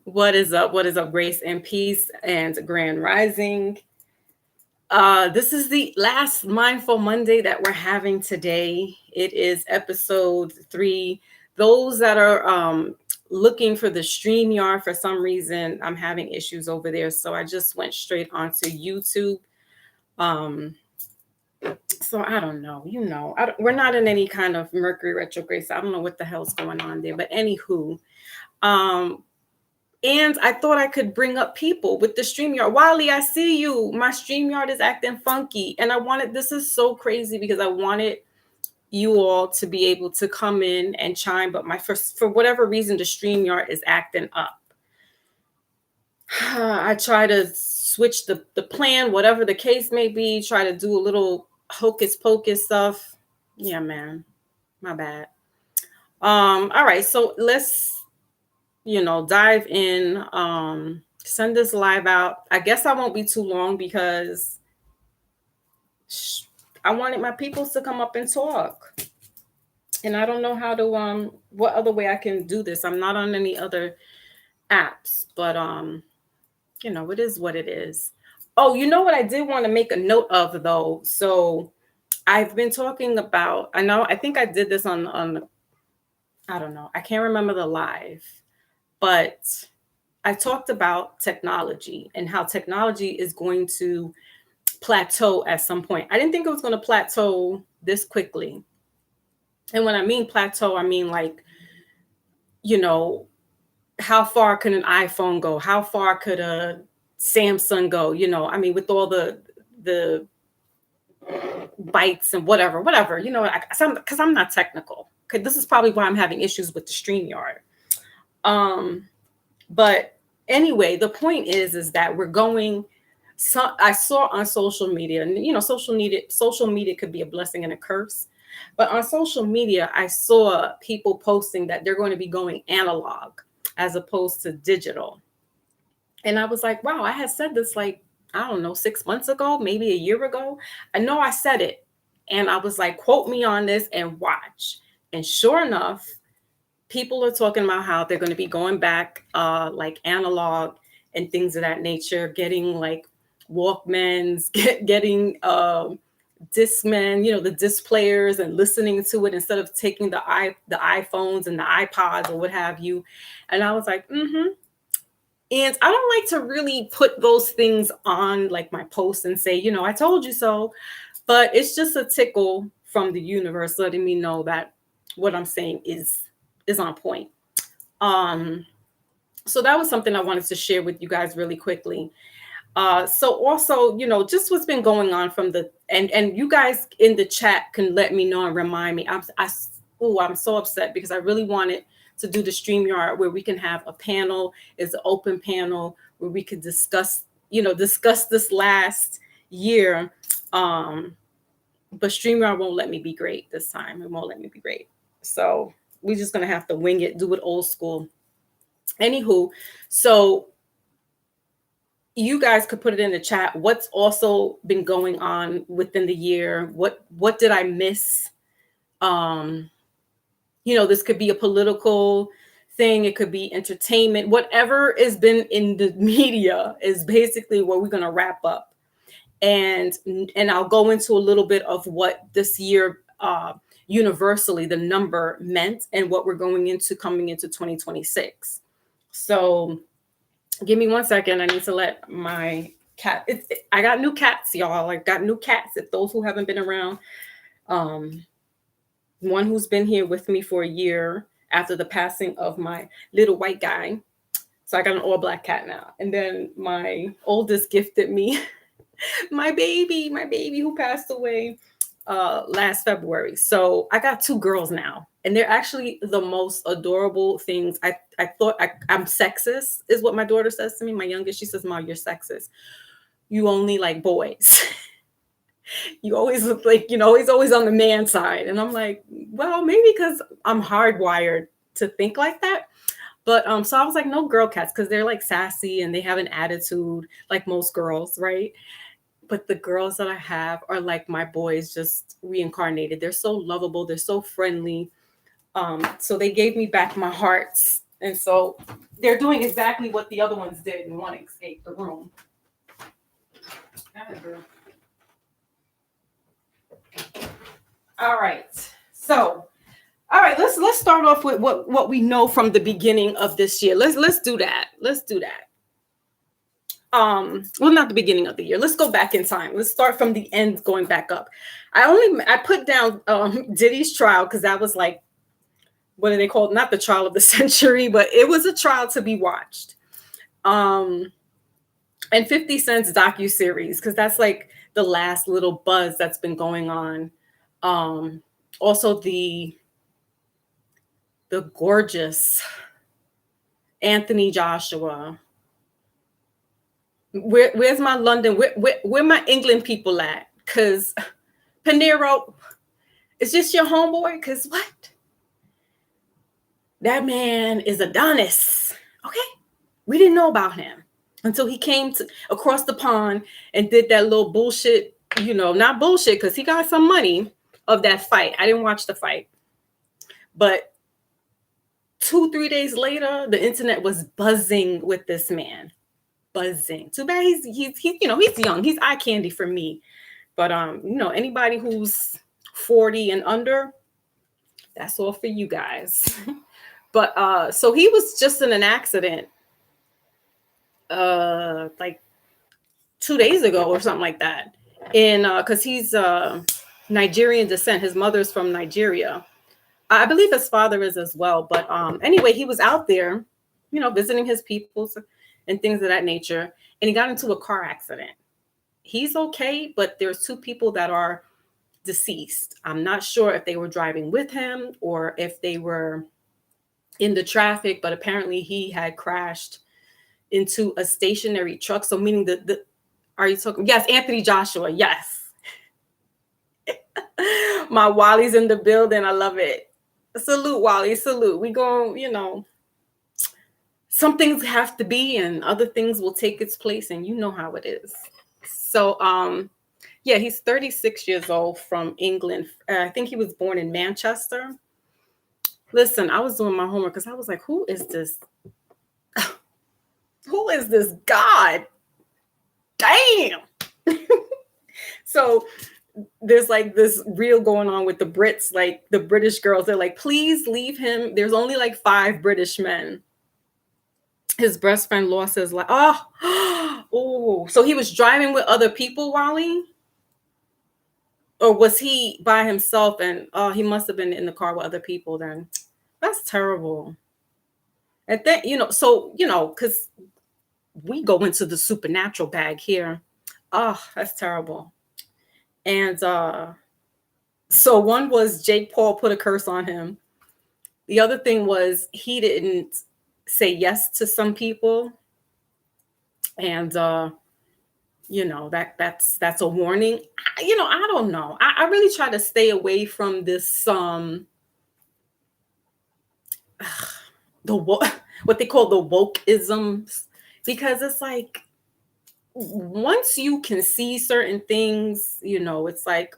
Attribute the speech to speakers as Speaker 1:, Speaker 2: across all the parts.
Speaker 1: What is up? What is up? Grace and peace and grand rising. This is the last Mindful Monday that we're having today. It is episode 3. Those that are looking for the StreamYard, for some reason, I'm having issues over there. So I just went straight onto YouTube. Um, so I don't know. We're not in any kind of Mercury retrograde. So I don't know what the hell's going on there. But anywho, um, and I thought I could bring up people with the StreamYard. Wally, I see you. My StreamYard is acting funky. And this is so crazy because I wanted you all to be able to come in and chime, but for whatever reason, the StreamYard is acting up. I try to switch the plan, whatever the case may be, try to do a little hocus pocus stuff. Yeah, man. My bad. All right, so let's dive in, send this live out. I guess I won't be too long because I wanted my peoples to come up and talk. And I don't know how to what other way I can do this. I'm not on any other apps, but it is what it is. Oh, you know what I did want to make a note of though. So I've been talking about, I think I did this on I don't know. I can't remember the live, but I talked about technology and how technology is going to plateau at some point. I didn't think it was going to plateau this quickly. And when I mean plateau, I mean like, how far could an iPhone go? How far could a Samsung go? With all the bytes and whatever, because I'm not technical. Okay, this is probably why I'm having issues with the StreamYard. But anyway, the point is that we're going. So I saw on social media, and social media could be a blessing and a curse. But on social media, I saw people posting that they're going to be going analog as opposed to digital. And I was like, wow, I had said this like, I don't know, 6 months ago, maybe a year ago. I know I said it. And I was like, quote me on this and watch. And sure enough, people are talking about how they're going to be going back like analog and things of that nature, getting like Walkmans, getting Discman, the disc players, and listening to it instead of taking the iPhones and the iPods or what have you. And I was like, mm-hmm. And I don't like to really put those things on like my posts and say, I told you so. But it's just a tickle from the universe letting me know that what I'm saying is on point. So that was something I wanted to share with you guys really quickly. So also, just what's been going on from and you guys in the chat can let me know and remind me. I'm so upset because I really wanted to do the StreamYard where we can have a panel, is an open panel where we could discuss this last year. But StreamYard won't let me be great this time. It won't let me be great. So we're just gonna have to wing it, do it old school. Anywho, so you guys could put it in the chat. What's also been going on within the year? What did I miss? This could be a political thing. It could be entertainment. Whatever has been in the media is basically what we're going to wrap up. And I'll go into a little bit of what this year universally the number meant and what we're coming into 2026. So give me 1 second. I need to let my cat. I got new cats, y'all. I got new cats. If those who haven't been around, one who's been here with me for a year after the passing of my little white guy. So I got an all black cat now. And then my oldest gifted me my baby who passed away last February. So I got 2 girls now, and they're actually the most adorable things. I thought I'm sexist, is what my daughter says to me. My youngest, she says, "Mom, you're sexist. You only like boys. You always look like, he's always on the man side." And I'm like, well, maybe because I'm hardwired to think like that. But so I was like, no girl cats, because they're like sassy and they have an attitude like most girls, right? But the girls that I have are like my boys just reincarnated. They're so lovable. They're so friendly. So they gave me back my hearts And so they're doing exactly what the other ones did and one escaped the room. All right. So, all right, let's start off with what we know from the beginning of this year. Let's do that. Let's do that. Well, not the beginning of the year. Let's go back in time. Let's start from the end going back up. I put down Diddy's trial because that was like, what are they called? Not the trial of the century, but it was a trial to be watched. And 50 Cent's docuseries, because that's like the last little buzz that's been going on. Also the gorgeous Anthony Joshua. Where's my London? Where my England people at? Because Panero, is this your homeboy? Because what? That man is Adonis. Okay. We didn't know about him until he came across the pond and did that little bullshit, not bullshit because he got some money of that fight. I didn't watch the fight. But 2-3 days later, the internet was buzzing with this man. Buzzing. Too bad he's young. He's eye candy for me. But anybody who's 40 and under, that's all for you guys. But so he was just in an accident like 2 days ago or something like that. And because he's Nigerian descent. His mother's from Nigeria. I believe his father is as well. But anyway, he was out there, visiting his people and things of that nature. And he got into a car accident. He's okay, but there's 2 people that are deceased. I'm not sure if they were driving with him or if they were in the traffic, but apparently he had crashed into a stationary truck. So meaning are you talking? Yes, Anthony Joshua. Yes. My Wally's in the building. I love it. Salute, Wally. Salute. We go, some things have to be and other things will take its place, and you know how it is. So yeah, he's 36 years old from England. I think he was born in Manchester. Listen, I was doing my homework because I was like, who is this? Who is this God? Damn. So there's like this reel going on with the Brits, like the British girls. They're like, please leave him. There's only like 5 British men. His best friend lost his life. Oh, so he was driving with other people, Wally? Or was he by himself? And he must have been in the car with other people then. That's terrible. And then, so, because we go into the supernatural bag here. Oh, that's terrible. And so one was Jake Paul put a curse on him. The other thing was he didn't say yes to some people. And that's a warning. I don't know. I really try to stay away from this what they call the wokeisms, because it's like once you can see certain things, it's like,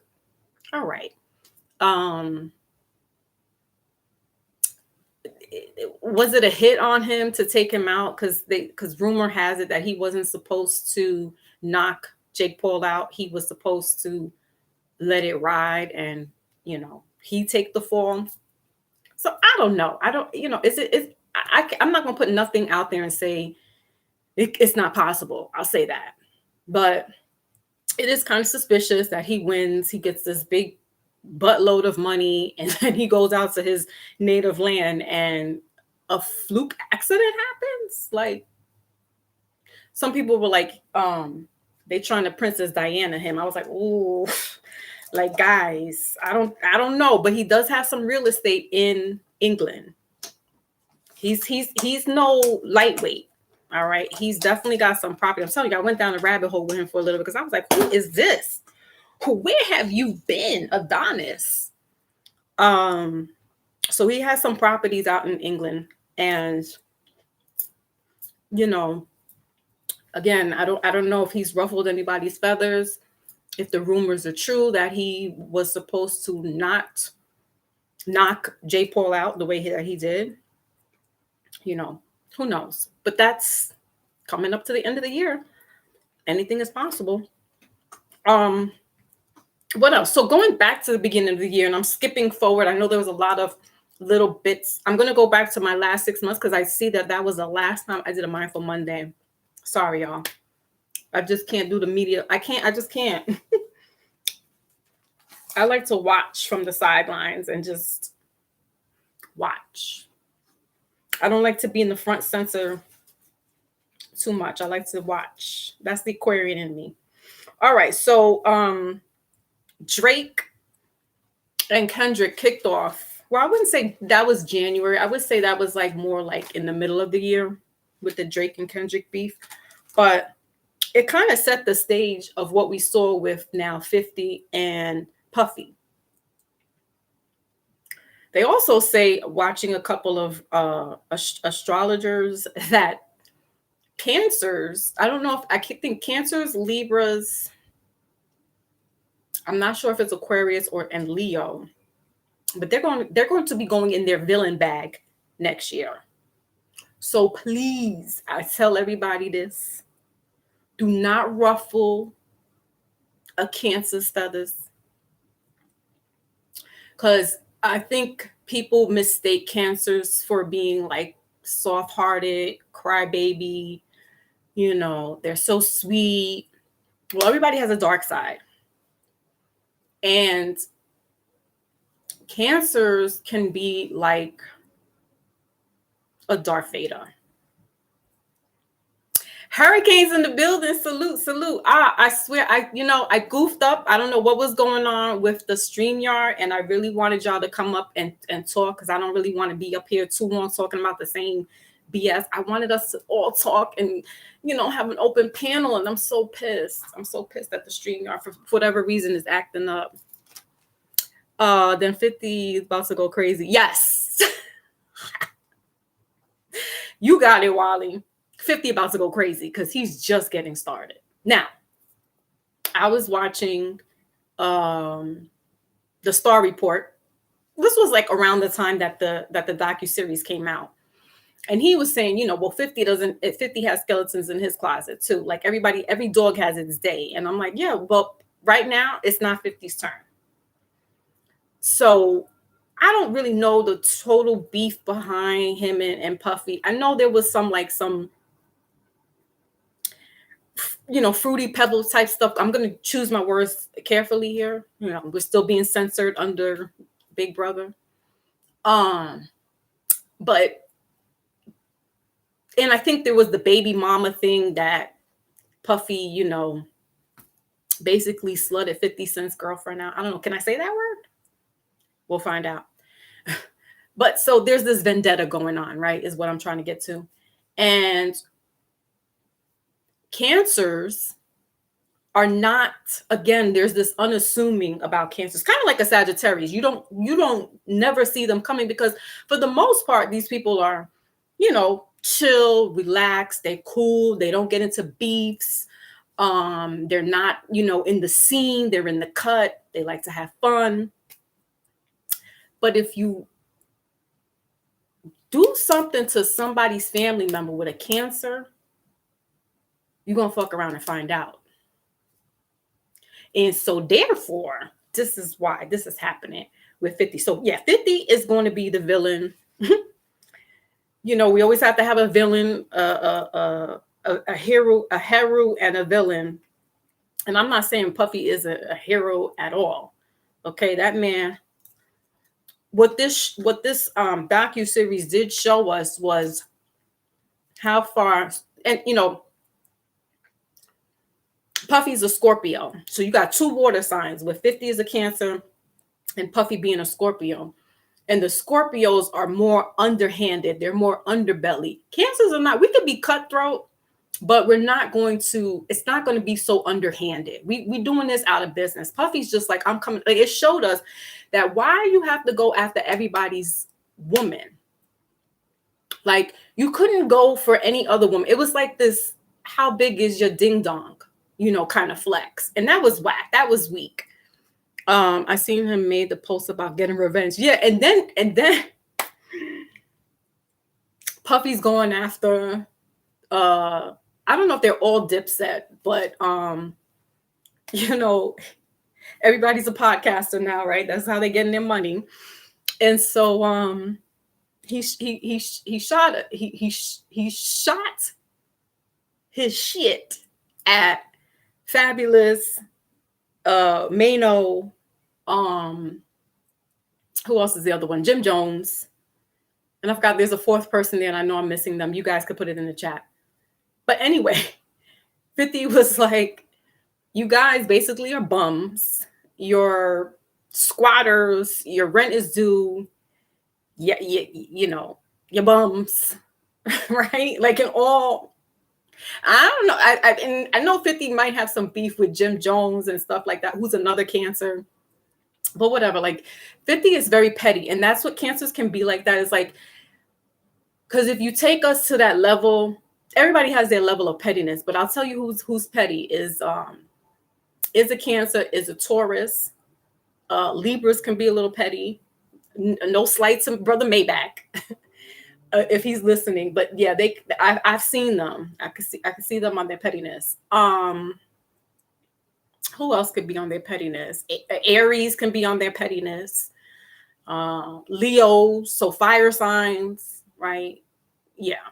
Speaker 1: all right. Was it a hit on him to take him out? Because rumor has it that he wasn't supposed to knock Jake Paul out. He was supposed to let it ride and, he take the fall. So I don't know. I don't, I'm not going to put nothing out there and say it's not possible. I'll say that. But it is kind of suspicious that he wins. He gets this big buttload of money and then he goes out to his native land and a fluke accident happens. Like, some people were like, they trying to Princess Diana him. I was like, ooh, like, guys, I don't know, but he does have some real estate in England. He's no lightweight. All right. He's definitely got some property. I'm telling you, I went down a rabbit hole with him for a little bit because I was like, who is this? Where have you been, Adonis? So he has some properties out in England, and again, I don't know if he's ruffled anybody's feathers, if the rumors are true that he was supposed to not knock Jake Paul out the way that he did. You know, who knows? But that's coming up to the end of the year. Anything is possible. Um, what else? So going back to the beginning of the year, and I'm skipping forward. I know there was a lot of little bits. I'm going to go back to my last 6 months because I see that that was the last time I did a Mindful Monday. Sorry, y'all. I just can't do the media. I can't. I just can't. I like to watch from the sidelines and just watch. I don't like to be in the front center too much. I like to watch. That's the Aquarian in me. All right. So Drake and Kendrick kicked off. Well, I wouldn't say that was January. I would say that was like more like in the middle of the year with the Drake and Kendrick beef. But it kind of set the stage of what we saw with now 50 and Puffy. They also say, watching a couple of astrologers, that Cancers, I don't know if I think Cancers, Libras, I'm not sure if it's Aquarius or and Leo, but they're going to be going in their villain bag next year. So please, I tell everybody this. Do not ruffle a Cancer's feathers. Because I think people mistake Cancers for being like soft-hearted, crybaby, they're so sweet. Well, everybody has a dark side. And Cancers can be like a Darth Vader. Hurricanes in the building. Salute, salute. I swear, I goofed up. I don't know what was going on with the StreamYard, and I really wanted y'all to come up and talk, because I don't really want to be up here too long talking about the same BS. I wanted us to all talk and, have an open panel, and I'm so pissed. I'm so pissed that the StreamYard, for whatever reason, is acting up. Then 50 is about to go crazy. Yes. You got it, Wally. 50 about to go crazy because he's just getting started. Now, I was watching the Star Report. This was like around the time that the docuseries came out. And he was saying, 50 has skeletons in his closet too. Like every dog has its day. And I'm like, yeah, but right now it's not 50's turn. So I don't really know the total beef behind him and Puffy. I know there was some Fruity Pebbles type stuff. I'm going to choose my words carefully here. We're still being censored under Big Brother. But, and I think there was the baby mama thing that Puffy, basically slutted 50 Cent's girlfriend out. I don't know. Can I say that word? We'll find out. But so there's this vendetta going on, right? Is what I'm trying to get to. And Cancers are not, again, there's this unassuming about Cancers, kind of like a Sagittarius. You don't never see them coming, because for the most part, these people are, chill, relaxed, they're cool, they don't get into beefs. They're not, in the scene, they're in the cut, they like to have fun. But if you do something to somebody's family member with a Cancer, you're going to fuck around and find out. And so therefore, this is why this is happening with 50. So yeah, 50 is going to be the villain. We always have to have a villain, a hero, and a villain. And I'm not saying Puffy is a hero at all. Okay, that man. What this docuseries did show us was how far, and Puffy's a Scorpio. So you got two water signs, with 50 is a Cancer and Puffy being a Scorpio. And the Scorpios are more underhanded. They're more underbelly. Cancers are not. We could be cutthroat, but it's not going to be so underhanded. We doing this out of business. Puffy's just like, I'm coming. Like, it showed us that why you have to go after everybody's woman. Like, you couldn't go for any other woman. It was like this, how big is your ding dong? Kind of flex. And that was whack. That was weak. I seen him made the post about getting revenge. Yeah, and then Puffy's going after I don't know if they're all Dipset, but you know, everybody's a podcaster now, right? That's how they're getting their money. And so he shot his shit at Fabulous, Mano, who else is the other one? Jim Jones. And I forgot there's a fourth person there, and I know I'm missing them. You guys could put it in the chat. But anyway, 50 was like, you guys basically are bums. You're squatters. Your rent is due. Yeah, you know, you're bums, right? Like in all, I don't know. And I know 50 might have some beef with Jim Jones and stuff like that, who's another Cancer. But whatever, like 50 is very petty. And that's what Cancers can be like that. Is like, because if you take us to that level, everybody has their level of pettiness. But I'll tell you who's petty is a Cancer, is a Taurus. Libras can be a little petty. No slight to Brother Maybach if he's listening. But yeah, I've seen them. I can see them on their pettiness. Who else could be on their pettiness? Aries can be on their pettiness. Leo, so fire signs, right? Yeah,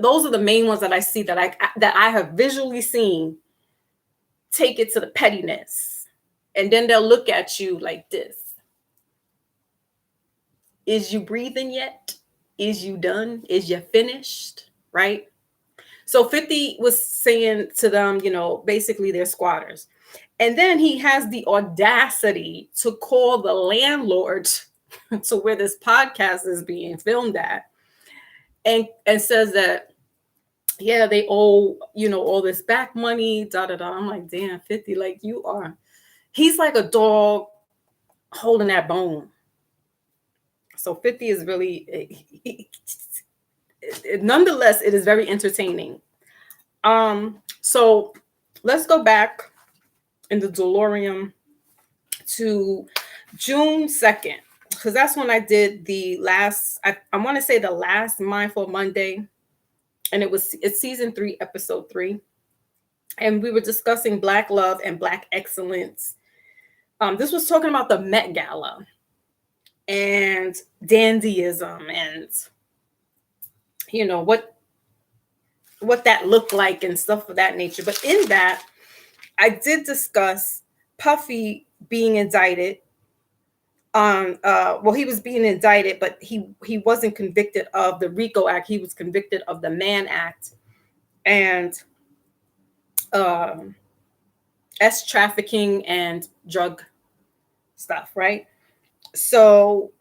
Speaker 1: those are the main ones that I see that I have visually seen take it to the pettiness, and then they'll look at you like this. Is you breathing yet? Is you done? Is you finished? Right? So 50 was saying to them, you know, basically they're squatters. And then he has the audacity to call the landlord to where this podcast is being filmed at, and says that, yeah, they owe, you know, all this back money, da da da. I'm like, damn, 50, like he's like a dog holding that bone. So 50 is really, nonetheless, it is very entertaining. So let's go back in the DeLorean to June 2nd, because that's when I did the last, I want to say the last Mindful Monday, and it's season 3, episode 3. And we were discussing Black love and Black excellence. This was talking about the Met Gala and dandyism and, you know, what that looked like and stuff of that nature. But in that, I did discuss Puffy being indicted on, he was being indicted, but he wasn't convicted of the RICO Act. He was convicted of the Mann Act and S trafficking and drug stuff, right? So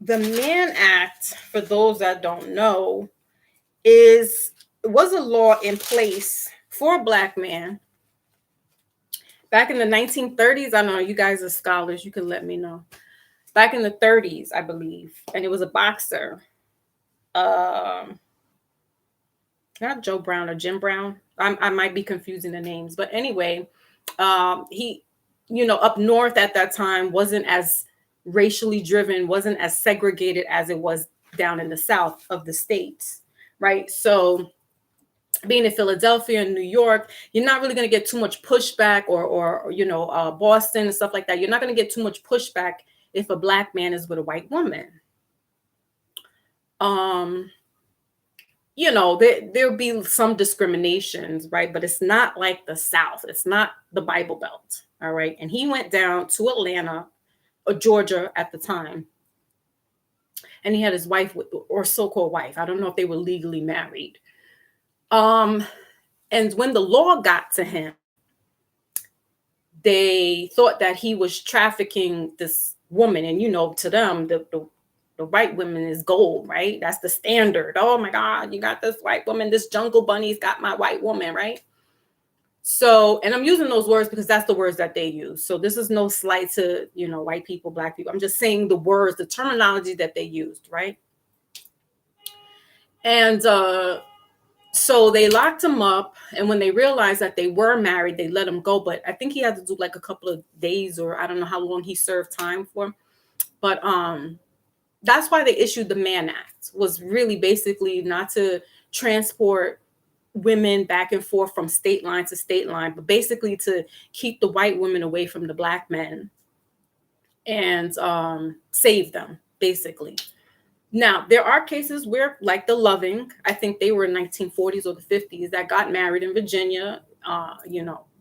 Speaker 1: the Mann Act, for those that don't know, was a law in place for a Black man back in the 1930s. I know you guys are scholars, you can let me know. Back in the 30s, I believe, and it was a boxer. Not Joe Brown or Jim Brown. I might be confusing the names, but anyway, he, you know, up north at that time wasn't as racially driven, wasn't as segregated as it was down in the south of the states, right? So being in Philadelphia and New York, you're not really going to get too much pushback, or you know, Boston and stuff like that. You're not going to get too much pushback if a Black man is with a white woman. You know, there'll be some discriminations, right? But it's not like the South. It's not the Bible Belt, all right? And he went down to Atlanta or Georgia at the time, and he had his wife, or so-called wife. I don't know if they were legally married. And when the law got to him, they thought that he was trafficking this woman. And, you know, to them, the white woman is gold, right? That's the standard. Oh my God, you got this white woman, this jungle bunny's got my white woman, right? So, and I'm using those words because that's the words that they use. So this is no slight to, you know, white people, Black people. I'm just saying the words, the terminology that they used, right? And So they locked him up, and when they realized that they were married, they let him go. But I think he had to do like a couple of days, or I don't know how long he served time for. But that's why they issued the Mann Act, was really basically not to transport women back and forth from state line to state line, but basically to keep the white women away from the black men and save them, basically. Now, there are cases where, like the Loving, I think they were in 1940s or the 50s, that got married in Virginia.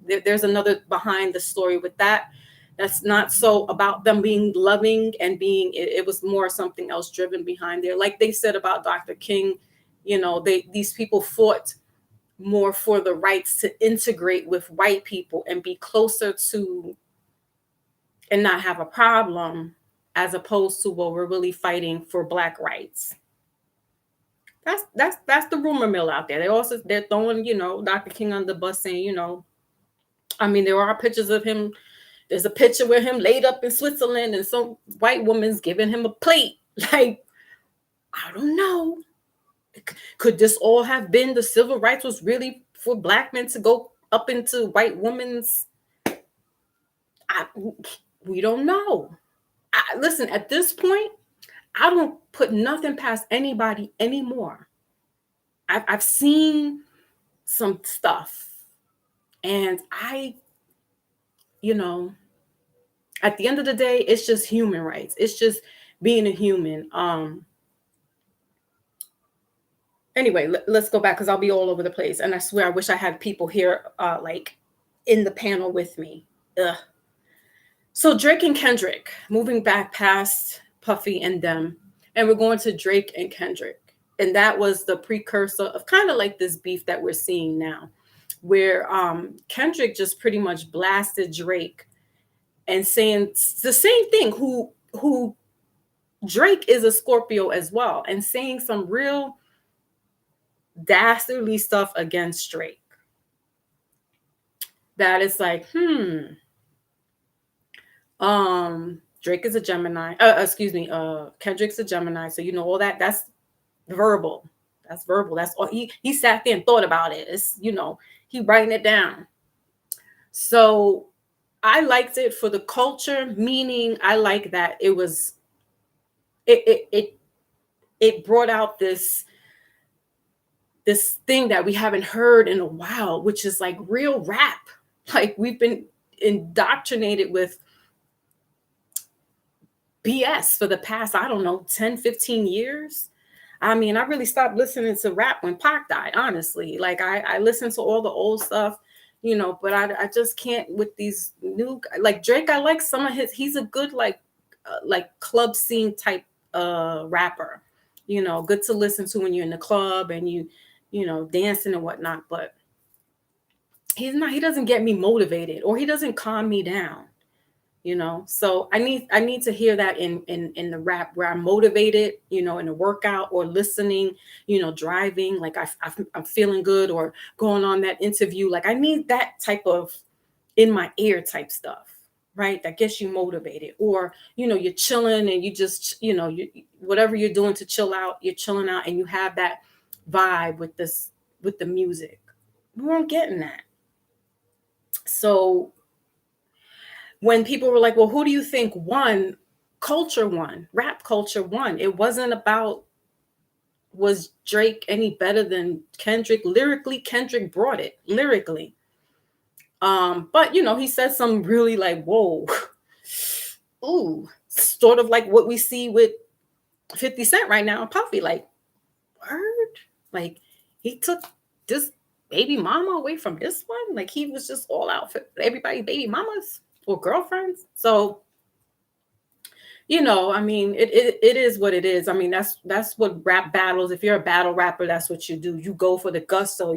Speaker 1: There's another behind the story with that. That's not so about them being loving and being, it was more something else driven behind there. Like they said about Dr. King, these people fought more for the rights to integrate with white people and be closer to and not have a problem, as opposed to, well, we're really fighting for black rights. That's the rumor mill out there. They're throwing, Dr. King on the bus, saying, I mean, there are pictures of him. There's a picture with him laid up in Switzerland and some white woman's giving him a plate. Like, I don't know. Could this all have been the civil rights was really for black men to go up into white women's? We don't know. Listen, at this point, I don't put nothing past anybody anymore. I've seen some stuff, and at the end of the day, it's just human rights. It's just being a human. Anyway, let's go back, because I'll be all over the place, and I swear I wish I had people here like in the panel with me. Ugh. So Drake and Kendrick, moving back past Puffy and them, and we're going to Drake and Kendrick. And that was the precursor of kind of like this beef that we're seeing now, where Kendrick just pretty much blasted Drake and saying the same thing, who Drake is a Scorpio as well, and saying some real dastardly stuff against Drake. That is like, Drake is a Gemini. Kendrick's a Gemini. So all that. That's verbal. That's verbal. That's all. He sat there and thought about it. It's he writing it down. So I liked it for the culture. Meaning, I like that it was. It brought out this thing that we haven't heard in a while, which is like real rap. Like, we've been indoctrinated with BS for the past, I don't know, 10, 15 years. I mean, I really stopped listening to rap when Pac died, honestly. Like, I listened to all the old stuff, but I just can't with these new, like Drake. I like some of he's a good, like club scene type rapper, good to listen to when you're in the club and you dancing and whatnot. But he doesn't get me motivated, or he doesn't calm me down. So I need to hear that in the rap, where I'm motivated, in a workout, or listening, driving, like I'm feeling good, or going on that interview. Like, I need that type of in my ear type stuff, right? That gets you motivated. Or you're chilling and you just whatever you're doing to chill out, you're chilling out, and you have that vibe with the music. We weren't getting that. So when people were like, well, who do you think won? Culture won. Rap culture won. It wasn't about, was Drake any better than Kendrick? Lyrically, Kendrick brought it. Lyrically. But he said some really like, whoa, ooh, sort of like what we see with 50 Cent right now and Puffy. Like, word? Like, he took this baby mama away from this one? Like, he was just all out for everybody's baby mamas or girlfriends. So, I mean, it is what it is. I mean, that's what rap battles. If you're a battle rapper, that's what you do. You go for the gusto.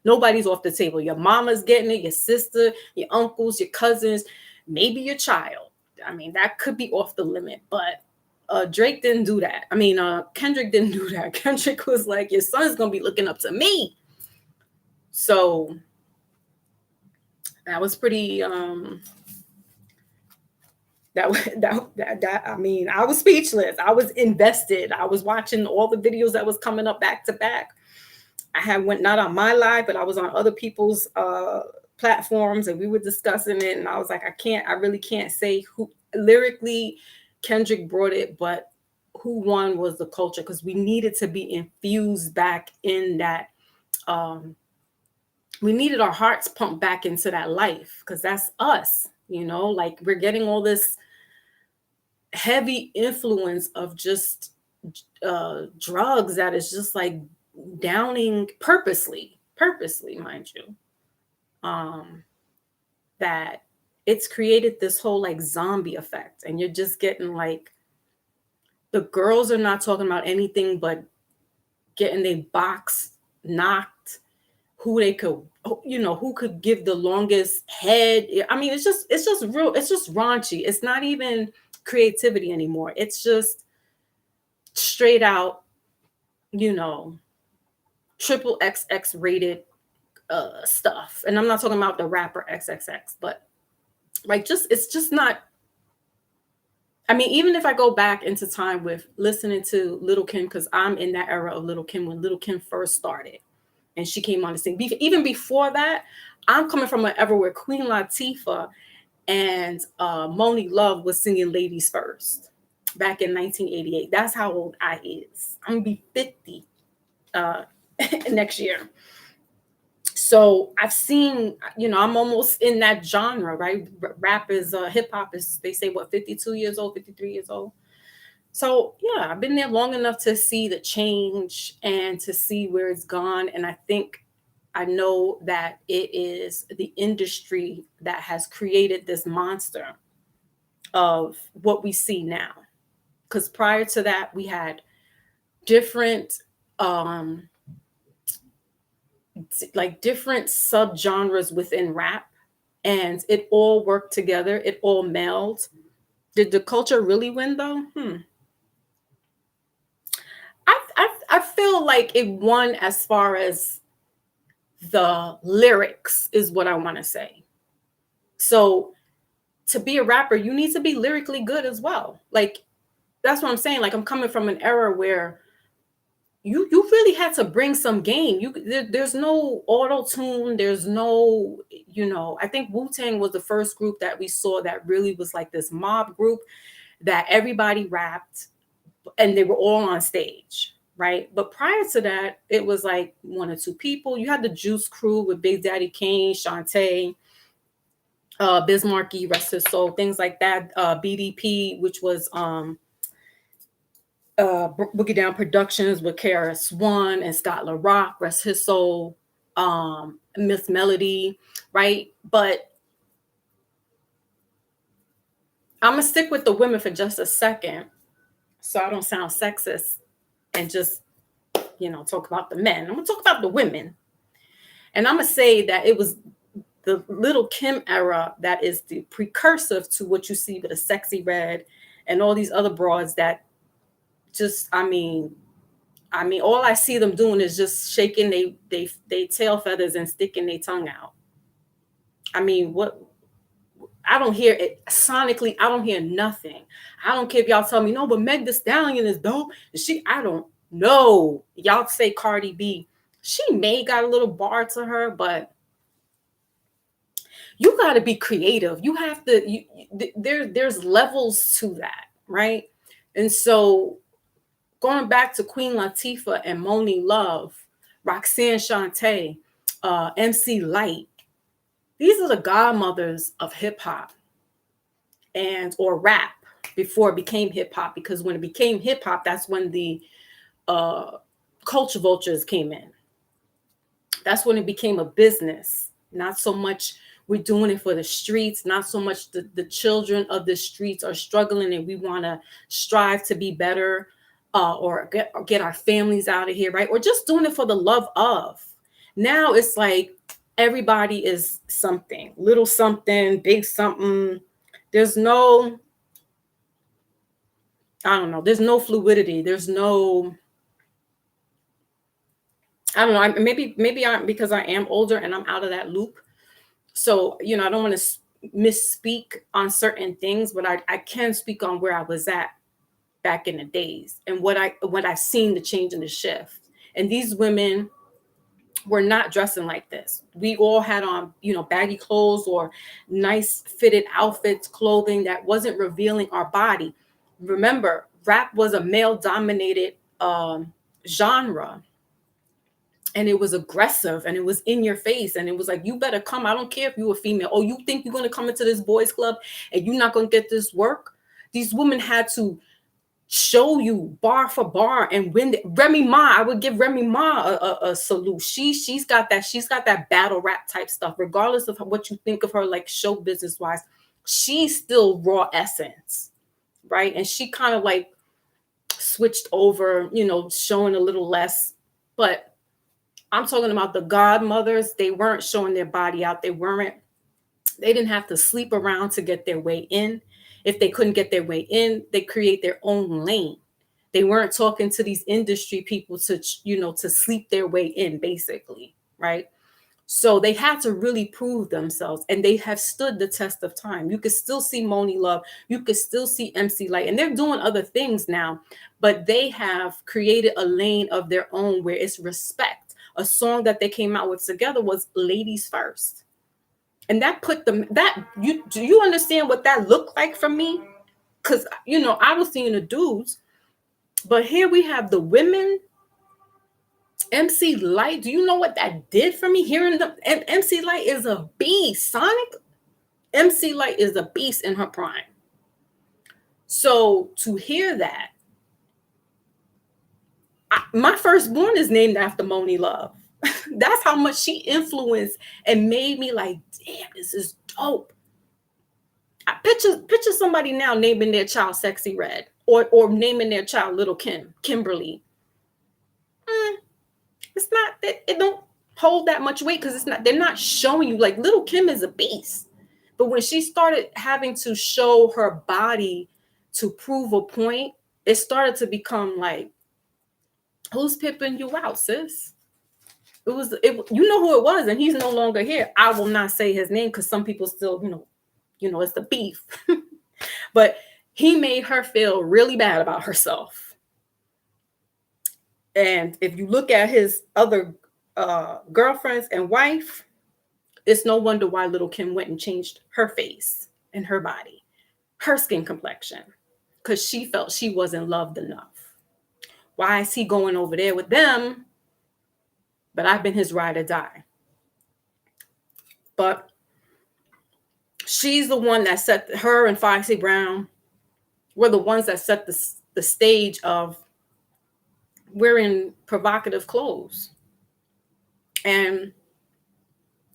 Speaker 1: Nobody's off the table. Your mama's getting it, your sister, your uncles, your cousins, maybe your child. I mean, that could be off the limit, but Drake didn't do that. I mean, Kendrick didn't do that. Kendrick was like, your son's gonna be looking up to me. So that was pretty I mean, I was speechless. I was invested. I was watching all the videos that was coming up back to back. I had went not on my live, but I was on other people's platforms, and we were discussing it. And I was like, I really can't say who lyrically Kendrick brought it, but who won was the culture, because we needed to be infused back in that. Um, we needed our hearts pumped back into that life, because that's us, like we're getting all this heavy influence of just drugs that is just like downing purposely, mind you. Um, that it's created this whole like zombie effect, and you're just getting like the girls are not talking about anything but getting their box knocked, who they could, who could give the longest head. I mean, it's just raunchy. It's not even creativity anymore. It's just straight out, you know, triple XX rated stuff. And I'm not talking about the rapper XXX, but like it's just not. I mean, even if I go back into time with listening to Little Kim, because I'm in that era of Little Kim when Little Kim first started and she came on the scene. Even before that, I'm coming from an era where Queen Latifah and Moni Love was singing Ladies First back in 1988. That's how old I is. I'm going to be 50 next year. So I've seen, I'm almost in that genre, right? Rap is, hip hop is, they say, what, 52 years old, 53 years old. So yeah, I've been there long enough to see the change and to see where it's gone. And I know that it is the industry that has created this monster of what we see now. Because prior to that, we had different, different subgenres within rap, and it all worked together. It all melded. Did the culture really win though? I feel like it won as far as the lyrics is what I want to say. So to be a rapper, you need to be lyrically good as well. Like that's what I'm saying. Like I'm coming from an era where you really had to bring some game. There's no auto tune. There's no, I think Wu-Tang was the first group that we saw that really was like this mob group that everybody rapped and they were all on stage, right? But prior to that, it was like one or two people. You had the Juice Crew with Big Daddy Kane, Shantae, Biz Markie, rest his soul, things like that. BDP, which was Boogie Down Productions with KRS-One and Scott LaRock, rest his soul, Miss Melody, right? But I'm gonna stick with the women for just a second, so I don't sound sexist and just talk about the men. I'm gonna talk about the women, and I'm gonna say that it was the Little Kim era that is the precursor to what you see with a Sexy Red and all these other broads that just, I mean, all I see them doing is just shaking they tail feathers and sticking their tongue out. I mean, what? I don't hear it sonically. I don't hear nothing. I don't care if y'all tell me no, but Meg Thee Stallion is dope. I don't know. Y'all say Cardi B. She may got a little bar to her, but you got to be creative. You have to. There's levels to that, right? And so going back to Queen Latifah and Moni Love, Roxanne Shante, MC Lyte, these are the godmothers of hip hop or rap before it became hip hop. Because when it became hip hop, that's when the culture vultures came in. That's when it became a business. Not so much we're doing it for the streets, not so much the children of the streets are struggling and we want to strive to be better. Or get our families out of here, right? Or just doing it for the love of. Now it's like everybody is something, little something, big something. There's no, I don't know, there's no fluidity. There's no, I don't know, maybe I'm, because I am older and I'm out of that loop. So, I don't want to misspeak on certain things, but I can speak on where I was at back in the days and what I've seen the change and the shift. And these women were not dressing like this. We all had on, baggy clothes or nice fitted outfits, clothing that wasn't revealing our body. Remember, rap was a male dominated genre, and it was aggressive, and it was in your face, and it was like, you better come. I don't care if you're a female. Oh, you think you're going to come into this boys club and you're not going to get this work? These women had to show you bar for bar. And when Remy Ma, I would give Remy Ma a salute. She's got that battle rap type stuff, regardless of what you think of her, like show business wise. She's still raw essence, right? And she kind of like switched over, showing a little less. But I'm talking about the godmothers. They weren't showing their body out. They didn't have to sleep around to get their way in. If they couldn't get their way in, they create their own lane. They weren't talking to these industry people to sleep their way in, basically, right? So they had to really prove themselves, and they have stood the test of time. You could still see Monie Love, you could still see MC Lyte, and they're doing other things now, but they have created a lane of their own where it's respect. A song that they came out with together was Ladies First. And that put them do you understand what that looked like for me? Because I was seeing the dudes, but here we have the women. MC Lyte, do you know what that did for me? Hearing them, MC Lyte is a beast. Sonic, MC Lyte is a beast in her prime. So to hear that, my firstborn is named after Monie Love. That's how much she influenced and made me like, damn, this is dope. I picture somebody now naming their child Sexy Red or naming their child Little Kimberly. It's not that it don't hold that much weight because they're not showing you, like, Little Kim is a beast. But when she started having to show her body to prove a point, it started to become like, who's pimping you out, sis? You know who it was, and he's no longer here. I will not say his name because some people still, it's the beef. But he made her feel really bad about herself. And if you look at his other girlfriends and wife, it's no wonder why Little Kim went and changed her face and her body, her skin complexion, because she felt she wasn't loved enough. Why is he going over there with them? But I've been his ride or die. But she's the one that set, her and Foxy Brown were the ones that set the stage of wearing provocative clothes. And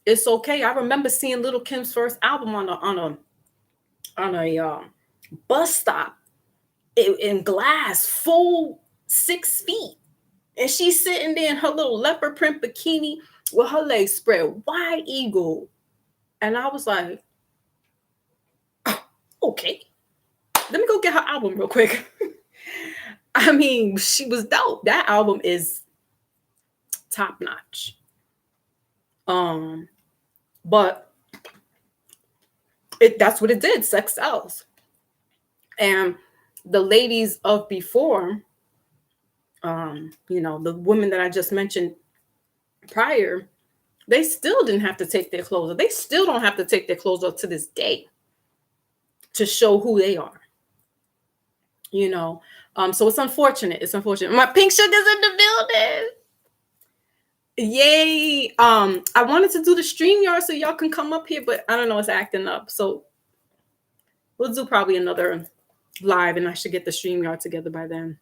Speaker 1: it's okay. I remember seeing Little Kim's first album on a bus stop in glass, full 6 feet. And she's sitting there in her little leopard print bikini with her legs spread wide eagle. And I was like, oh, okay, let me go get her album real quick. I mean, she was dope. That album is top notch. But that's what it did. Sex sells. And the ladies of before, the women that I just mentioned prior, they still didn't have to take their clothes off. They still don't have to take their clothes off to this day to show who they are. So it's unfortunate. It's unfortunate. My pink sugar's in the building. Yay. I wanted to do the StreamYard so y'all can come up here, but I don't know, it's acting up. So we'll do probably another live, and I should get the StreamYard together by then.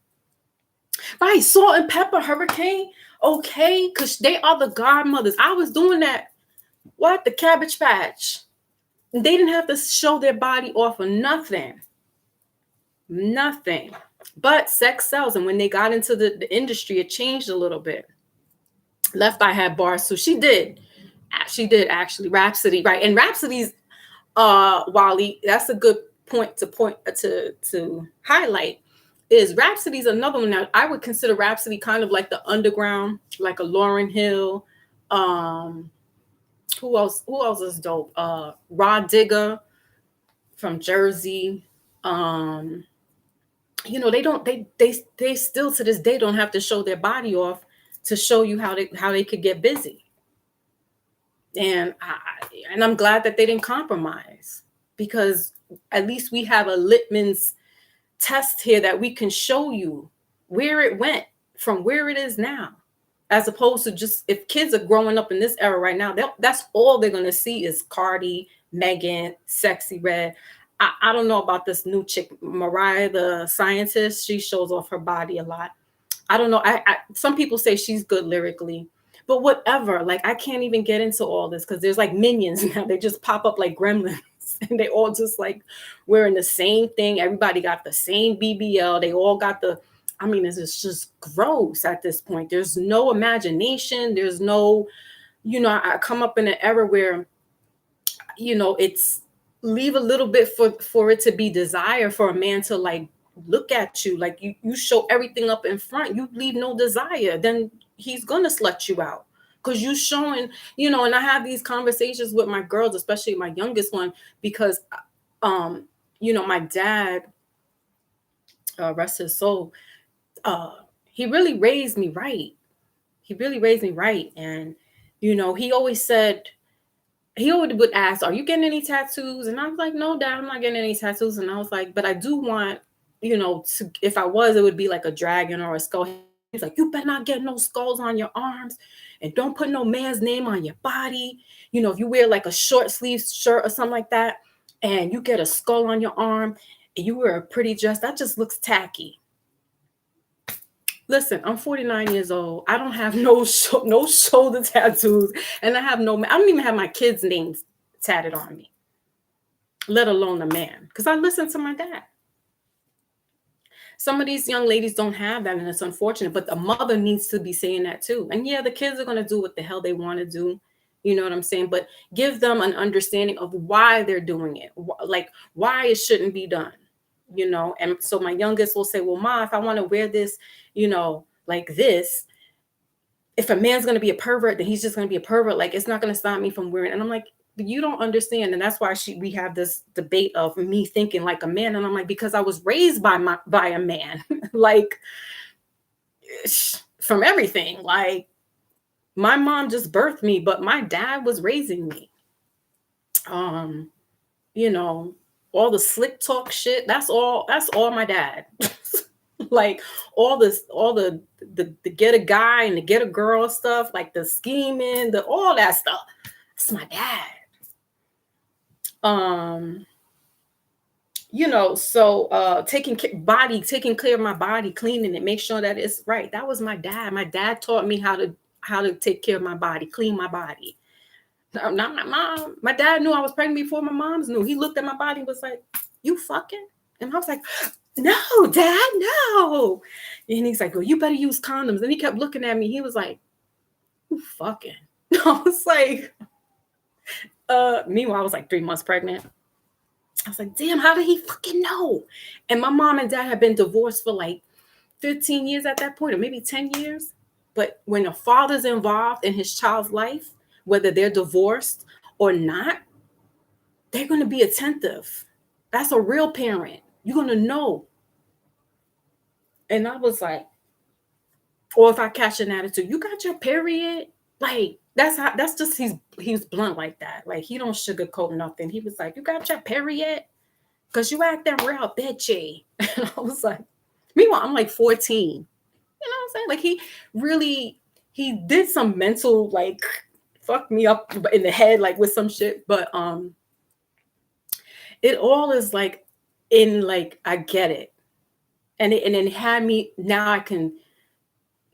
Speaker 1: Right, Salt and Pepper Hurricane. Okay, because they are the godmothers. I was doing that. What? The Cabbage Patch. They didn't have to show their body off or nothing. Nothing. But sex sells. And when they got into the industry, it changed a little bit. Left Eye had bars, so she did. She did actually. Rhapsody, right? And Rhapsody's Wally, that's a good point to highlight. Is Rhapsody's another one. Now I would consider Rhapsody kind of like the underground, like a Lauryn Hill. Who else is dope? Rod Digger from Jersey. They still to this day don't have to show their body off to show you how they could get busy. And I'm glad that they didn't compromise, because at least we have a litmus test here that we can show you where it went from where it is now, as opposed to just, if kids are growing up in this era right now, that's all they're going to see is Cardi, Megan, Sexy Red. I don't know about this new chick, Mariah the Scientist. She shows off her body a lot. I don't know. Some people say she's good lyrically, but whatever. Like, I can't even get into all this because there's like minions now. They just pop up like gremlins, and they all just like wearing the same thing. Everybody got the same BBL. They all got the. I mean, it's just gross at this point. There's no imagination. There's no, I come up in an era where, it's leave a little bit for it to be desire, for a man to like look at you, like you show everything up in front, you leave no desire, then he's gonna slut you out, because you showing, and I have these conversations with my girls, especially my youngest one, because my dad, rest his soul, he really raised me right. And he always said, he would ask, "Are you getting any tattoos?" And I was like, "No, Dad, I'm not getting any tattoos." And I was like, "But I do want, if I was, it would be like a dragon or a skull." He's like, "You better not get no skulls on your arms, and don't put no man's name on your body. If you wear like a short sleeve shirt or something like that, and you get a skull on your arm, and you wear a pretty dress, that just looks tacky." Listen, I'm 49 years old. I don't have no shoulder tattoos, and I don't even have my kids' names tatted on me, let alone a man, because I listen to my dad. Some of these young ladies don't have that, and it's unfortunate, but the mother needs to be saying that too. And yeah, the kids are going to do what the hell they want to do. You know what I'm saying? But give them an understanding of why they're doing it, like why it shouldn't be done. And so my youngest will say, "Well, Ma, if I want to wear this, like this, if a man's going to be a pervert, then he's just going to be a pervert. Like, it's not going to stop me from wearing it." And I'm like, "But you don't understand." And that's why we have this debate of me thinking like a man. And I'm like, because I was raised by a man, like, from everything. Like, my mom just birthed me, but my dad was raising me. All the slick talk shit, that's all my dad. Like, all the get a guy and the get a girl stuff, like the scheming, all that stuff, it's my dad. So taking care of my body, cleaning it, make sure that it's right, that was my dad. My dad taught me how to take care of my body, clean my body. Not my mom. My dad knew I was pregnant before my mom's knew. He looked at my body and was like, "You fucking?" And I was like, "No, Dad, no." And he's like, "Well, you better use condoms." And he kept looking at me. He was like, "You fucking?" I was like, meanwhile, I was like 3 months pregnant. I was like, damn, how did he fucking know? And my mom and dad had been divorced for like 15 years at that point, or maybe 10 years. But when a father's involved in his child's life, whether they're divorced or not, they're going to be attentive. That's a real parent. You're going to know. And I was like, or if I catch an attitude, "You got your period?" Like, that's just, he's blunt like that. Like, he don't sugarcoat nothing. He was like, "You got your period? Because you acting real bitchy." And I was like, meanwhile, I'm like 14. You know what I'm saying? Like, he did some mental, like, fuck me up in the head, like, with some shit. But it all is like, I get it. And it had me, now I can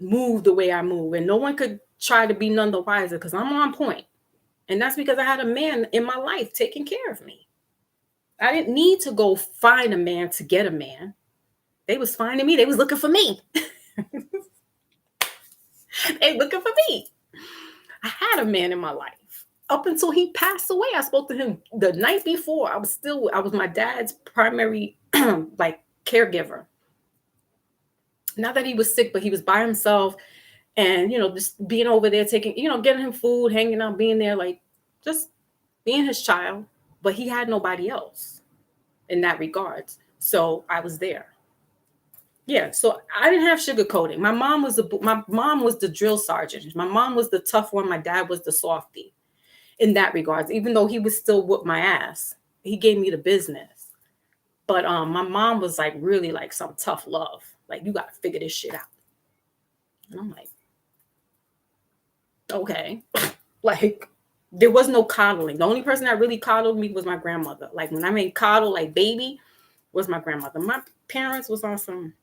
Speaker 1: move the way I move. And no one could try to be none the wiser, because I'm on point. And that's because I had a man in my life taking care of me. I didn't need to go find a man to get a man. They was finding me. They was looking for me. They looking for me. I had a man in my life up until he passed away. I spoke to him the night before. I was my dad's primary like caregiver. Not that he was sick, but he was by himself, and just being over there, taking, getting him food, hanging out, being there, like, just being his child. But he had nobody else in that regards. So I was there. Yeah, so I didn't have sugarcoating. My mom was the drill sergeant. My mom was the tough one. My dad was the softie in that regards. Even though he was still whoop my ass, he gave me the business. But my mom was like really like some tough love. Like you got to figure this shit out. And I'm like, okay, like there was no coddling. The only person that really coddled me was my grandmother. Like when I mean coddle, like baby, was my grandmother. My parents was on some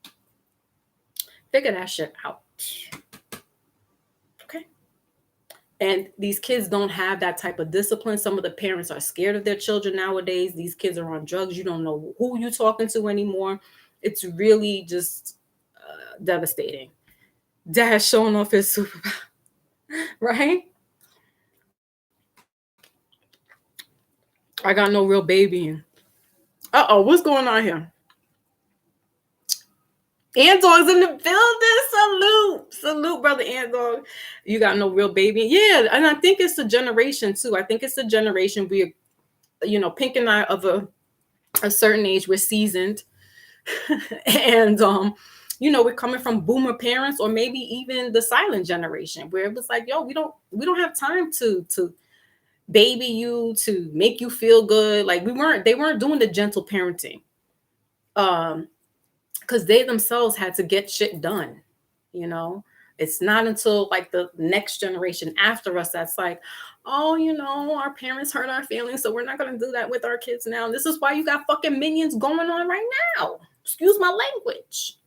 Speaker 1: figure that shit out. Okay. And these kids don't have that type of discipline. Some of the parents are scared of their children nowadays. These kids are on drugs. You don't know who you're talking to anymore. It's really just devastating. Dad showing off his superpower, right? I got no real baby. Uh-oh, what's going on here? Ant Dog's in the building. Salute, brother Ant Dog. You got no real baby. Yeah, and I think it's a generation too. I think it's a generation we're, Pink and I of a certain age, we're seasoned. And we're coming from boomer parents, or maybe even the silent generation, where it was like, yo, we don't have time to baby you, to make you feel good. Like they weren't doing the gentle parenting. Because they themselves had to get shit done. It's not until like the next generation after us that's like, oh, our parents hurt our feelings, so we're not going to do that with our kids now. And this is why you got fucking minions going on right now. Excuse my language.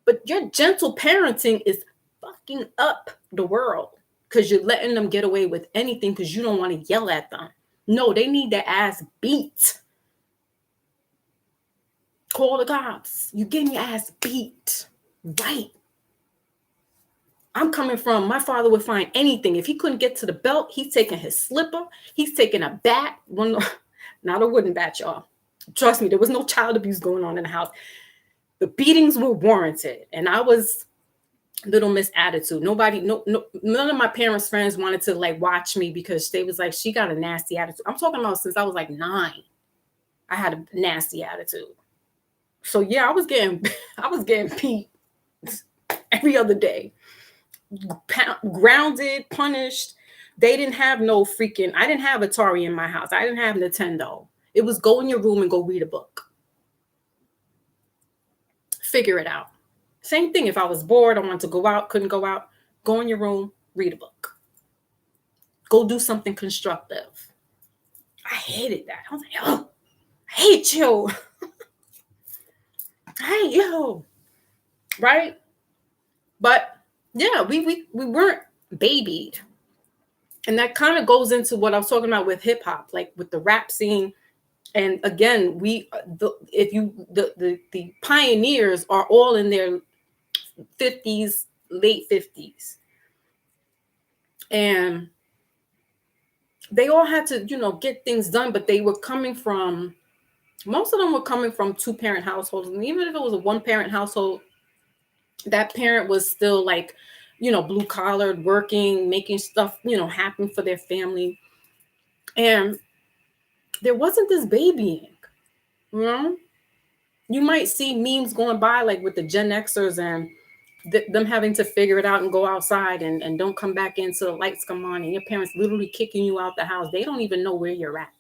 Speaker 1: But your gentle parenting is fucking up the world, because you're letting them get away with anything because you don't want to yell at them. No, they need their ass beat. Call the cops. You getting your ass beat. Right. I'm coming from, my father would find anything. If he couldn't get to the belt, he's taking his slipper. He's taking a bat. Not a wooden bat, y'all. Trust me, there was no child abuse going on in the house. The beatings were warranted. And I was Little Miss Attitude. None of my parents' friends wanted to like watch me because they was like, she got a nasty attitude. I'm talking about since I was like 9. I had a nasty attitude. So yeah, I was getting beat every other day. Grounded, punished. They didn't have no freaking, I didn't have Atari in my house. I didn't have Nintendo. It was go in your room and go read a book. Figure it out. Same thing. If I was bored, I wanted to go out, couldn't go out, go in your room, read a book. Go do something constructive. I hated that. I was like, oh, I hate you. I hate you. Right? But yeah, we weren't babied. And that kind of goes into what I was talking about with hip hop, like with the rap scene. And again, the pioneers are all in their 50s, late 50s. And they all had to, get things done, but most of them were coming from 2-parent households. And even if it was a 1-parent household, that parent was still like, blue collared, working, making stuff, happen for their family. And there wasn't this babying, You might see memes going by like with the Gen Xers and them having to figure it out and go outside and don't come back in till the lights come on, and your parents literally kicking you out the house. They don't even know where you're at.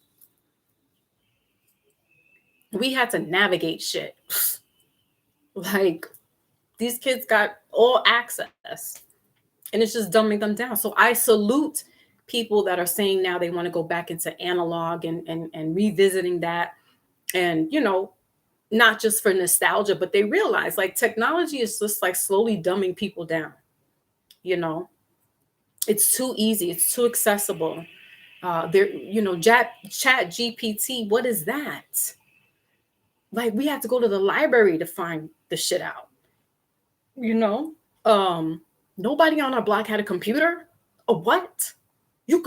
Speaker 1: We had to navigate shit. Like these kids got all access, and it's just dumbing them down. So I salute people that are saying now they want to go back into analog and revisiting that, and not just for nostalgia, but they realize like technology is just like slowly dumbing people down. It's too easy, it's too accessible. Chat GPT, what is that? Like we have to go to the library to find the shit out. Nobody on our block had a computer. A what? You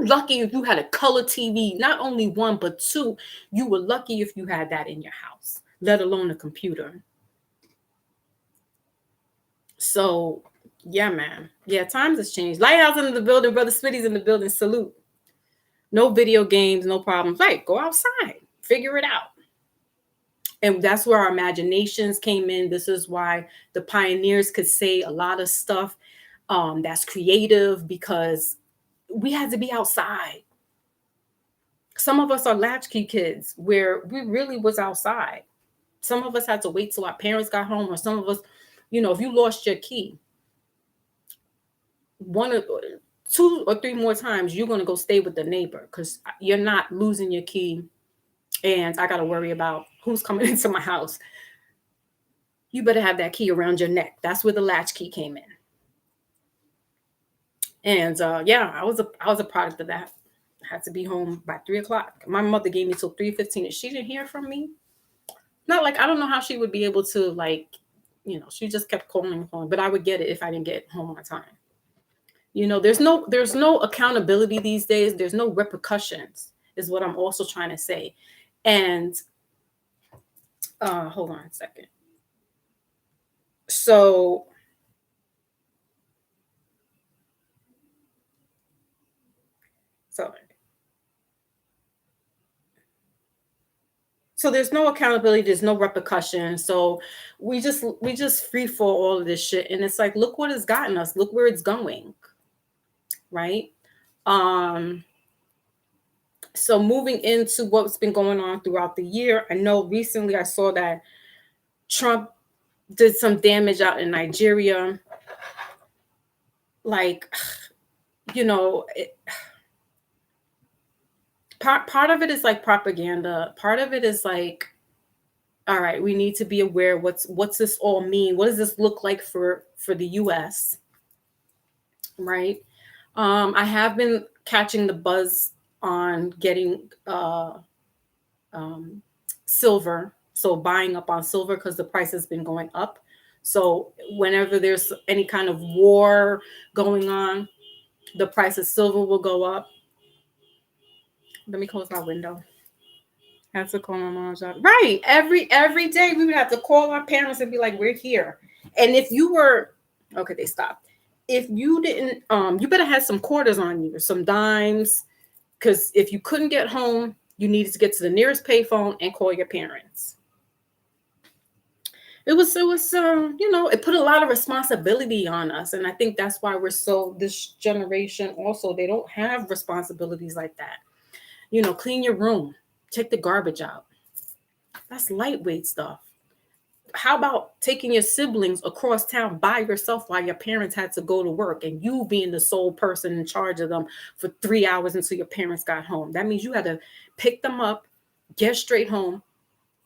Speaker 1: lucky if you had a color TV, not only 1, but 2. You were lucky if you had that in your house, let alone a computer. So yeah, man. Yeah, times has changed. Lighthouse in the building, brother Smitty's in the building. Salute. No video games, no problems. Right, go outside, figure it out. And that's where our imaginations came in. This is why the pioneers could say a lot of stuff that's creative, because we had to be outside. Some of us are latchkey kids where we really was outside. Some of us had to wait till our parents got home, or some of us, if you lost your key, one or two or three more times, you're going to go stay with the neighbor because you're not losing your key. And I got to worry about who's coming into my house. You better have that key around your neck. That's where the latchkey came in. And yeah, I was a product of that. I had to be home by 3 o'clock. My mother gave me till 3:15. If she didn't hear from me, not like, I don't know how she would be able to, like, she just kept calling phone, but I would get it if I didn't get home on time. There's no accountability these days. There's no repercussions, is what I'm also trying to say. And hold on a second. So so so there's no accountability, there's no repercussion. So we just free for all of this shit, and it's like, look what it's gotten us, look where it's going, right? um so moving into what's been going on throughout the year, I know recently I saw that Trump did some damage out in Nigeria. Like, part of it is like propaganda. Part of it is like, all right, we need to be aware, what's this all mean? What does this look like for the US? Right? I have been catching the buzz on getting um, silver, so buying up on silver because the price has been going up. So whenever there's any kind of war going on, the price of silver will go up. Let me close my window. Have to call my mom's job. Right. Every day we would have to call our parents and be like, we're here. And if you were okay, they stopped. If you didn't, you better have some quarters on you or some dimes. Because if you couldn't get home, you needed to get to the nearest payphone and call your parents. It put a lot of responsibility on us. And I think that's why this generation also, they don't have responsibilities like that. Clean your room, take the garbage out. That's lightweight stuff. How about taking your siblings across town by yourself while your parents had to go to work, and you being the sole person in charge of them for 3 hours until your parents got home? That means you had to pick them up, get straight home,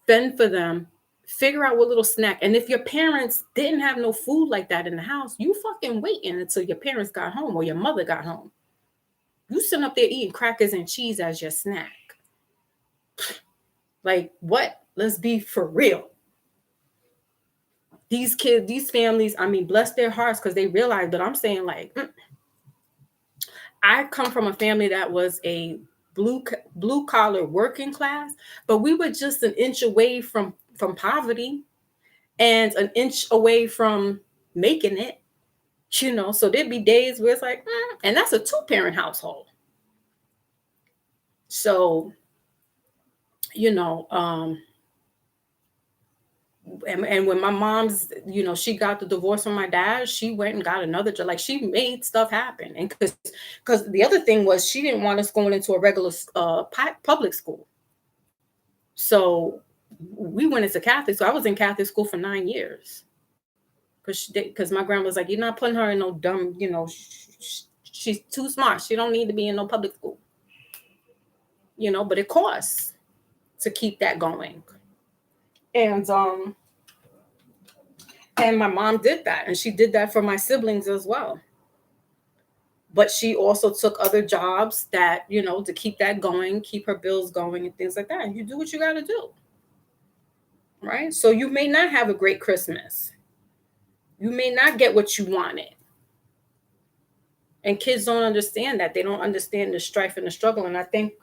Speaker 1: fend for them, figure out what little snack. And if your parents didn't have no food like that in the house, you fucking waiting until your parents got home or your mother got home. You sitting up there eating crackers and cheese as your snack. Like, what? Let's be for real. These kids, these families, I mean, bless their hearts because they realize. But I'm saying, like, I come from a family that was a blue collar working class, but we were just an inch away from poverty and an inch away from making it. So there'd be days where it's like, and that's a 2-parent household. So, and when my mom's, she got the divorce from my dad, she went and got another job. Like, she made stuff happen. And because the other thing was, she didn't want us going into a regular public school. So we went into Catholic. So I was in Catholic school for 9 years. Because my grandma was like, you're not putting her in no dumb, she's too smart. She don't need to be in no public school. But it costs to keep that going. And my mom did that, and she did that for my siblings as well. But she also took other jobs that, to keep that going, keep her bills going and things like that. And you do what you got to do. Right? So you may not have a great Christmas. You may not get what you wanted. And kids don't understand that. They don't understand the strife and the struggle. And I think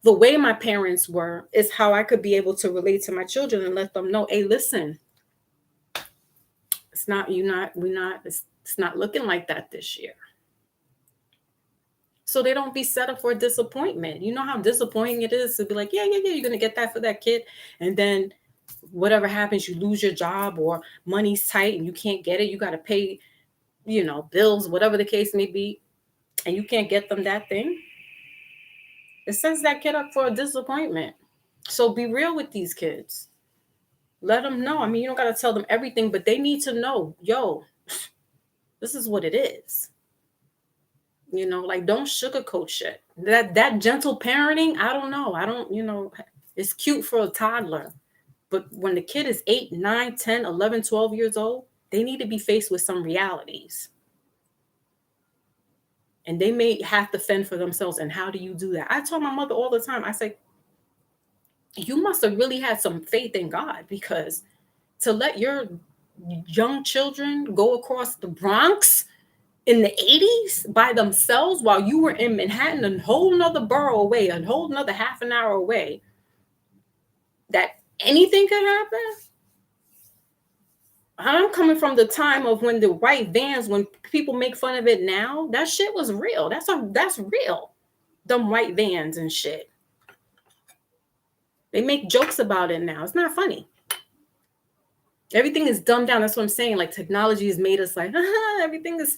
Speaker 1: the way my parents were is how I could be able to relate to my children and let them know, hey, listen, it's not looking like that this year. so they don't be set up for disappointment. You know how disappointing it is to be like, yeah, yeah, yeah, you're gonna get that for that kid, and then whatever happens, you lose your job or money's tight and you can't get it. You got to pay, bills, whatever the case may be, and you can't get them that thing. It sets that kid up for a disappointment. So be real with these kids. Let them know. I mean, you don't got to tell them everything, but they need to know, yo, this is what it is. Like, don't sugarcoat shit. That gentle parenting, I don't know. I don't, it's cute for a toddler. But when the kid is 8, 9, 10, 11, 12 years old, they need to be faced with some realities. And they may have to fend for themselves. And how do you do that? I tell my mother all the time, I say, you must have really had some faith in God, because to let your young children go across the Bronx in the 80s by themselves while you were in Manhattan, a whole nother borough away, a whole nother half an hour away, that anything could happen. I'm coming from the time of when the white vans, when people make fun of it now, that shit was real. That's real. Them white vans and shit. They make jokes about it now. It's not funny. Everything is dumbed down. That's what I'm saying. Like, technology has made us like, everything is,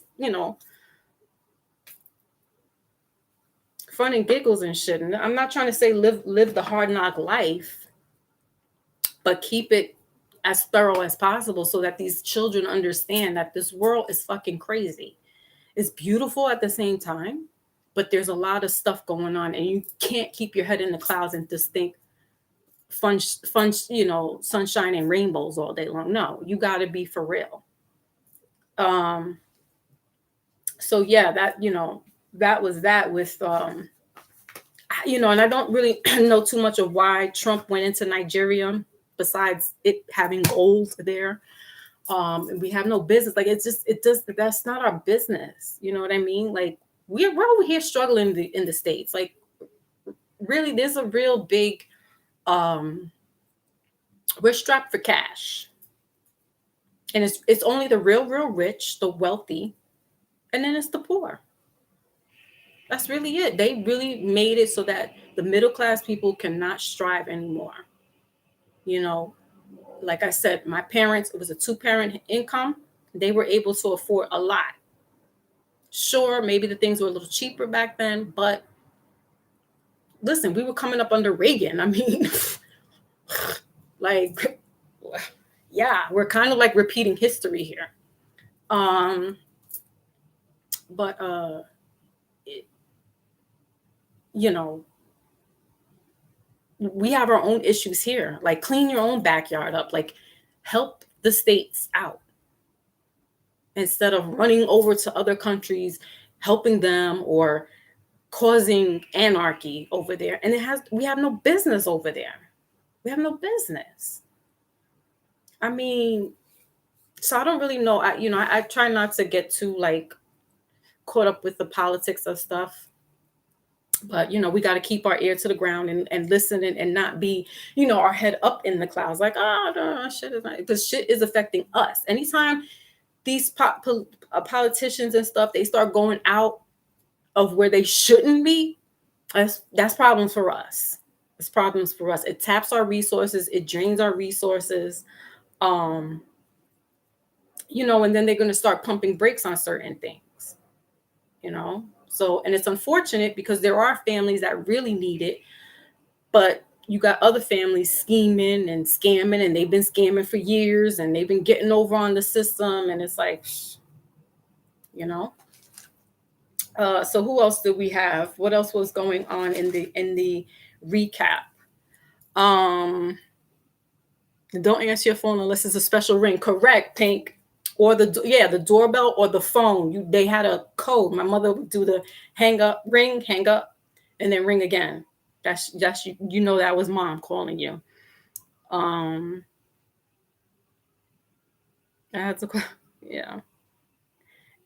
Speaker 1: fun and giggles and shit. And I'm not trying to say live the hard knock life, but keep it as thorough as possible so that these children understand that this world is fucking crazy. It's beautiful at the same time, but there's a lot of stuff going on, and you can't keep your head in the clouds and just think fun, sunshine and rainbows all day long. No, you got to be for real. So yeah, that was that with, and I don't really know too much of why Trump went into Nigeria, besides it having gold there. And we have no business. Like, that's not our business. You know what I mean? Like, we're over here struggling in the States. Like, really, there's a real big, we're strapped for cash. And it's only the real rich, the wealthy, and then it's the poor. That's really it. They really made it so that the middle class people cannot strive anymore. Like I said, my parents, it was a 2-parent income. They were able to afford a lot. Sure, maybe the things were a little cheaper back then, but listen, we were coming up under Reagan. I mean, like, yeah, we're kind of like repeating history here. But we have our own issues here. Like, clean your own backyard up. Like, help the states out instead of running over to other countries, helping them or causing anarchy over there. And we have no business over there. We have no business. I mean, so I don't really know. I try not to get too like caught up with the politics of stuff. But, we got to keep our ear to the ground and listen and not be, our head up in the clouds. Like, oh, no, shit is not, because shit is affecting us. Anytime these politicians and stuff, they start going out of where they shouldn't be, that's problems for us. It's problems for us. It taps our resources. It drains our resources. And then they're going to start pumping brakes on certain things, So, and it's unfortunate because there are families that really need it, but you got other families scheming and scamming, and they've been scamming for years, and they've been getting over on the system, and it's like, so who else did we have? What else was going on in the recap? Don't answer your phone unless it's a special ring. Correct, Pink. Or the doorbell or the phone. They had a code. My mother would do the hang up, ring, hang up, and then ring again. That's that was mom calling you. I had to, yeah.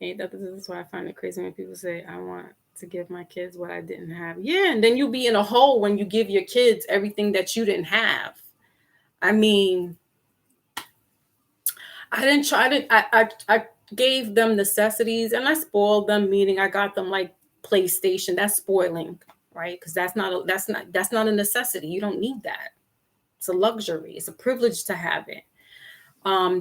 Speaker 1: This is why I find it crazy when people say, I want to give my kids what I didn't have. Yeah, and then you'll be in a hole when you give your kids everything that you didn't have. I mean, I gave them necessities and I spoiled them, meaning I got them like PlayStation. That's spoiling, right? Because that's not a necessity. You don't need that. It's a luxury. It's a privilege to have it.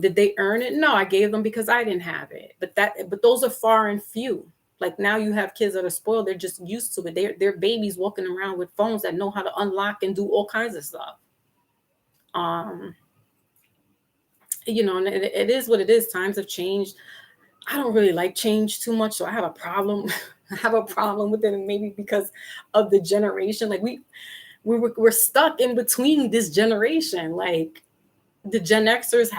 Speaker 1: Did they earn it? No, I gave them because I didn't have it. But those are far and few. Like now you have kids that are spoiled. They're just used to it. They're babies walking around with phones that know how to unlock and do all kinds of stuff. Um, and it is what it is. Times have changed. I don't really like change too much, so I have a problem. I have a problem with it, and maybe because of the generation. Like we're stuck in between this generation. Like the Gen Xers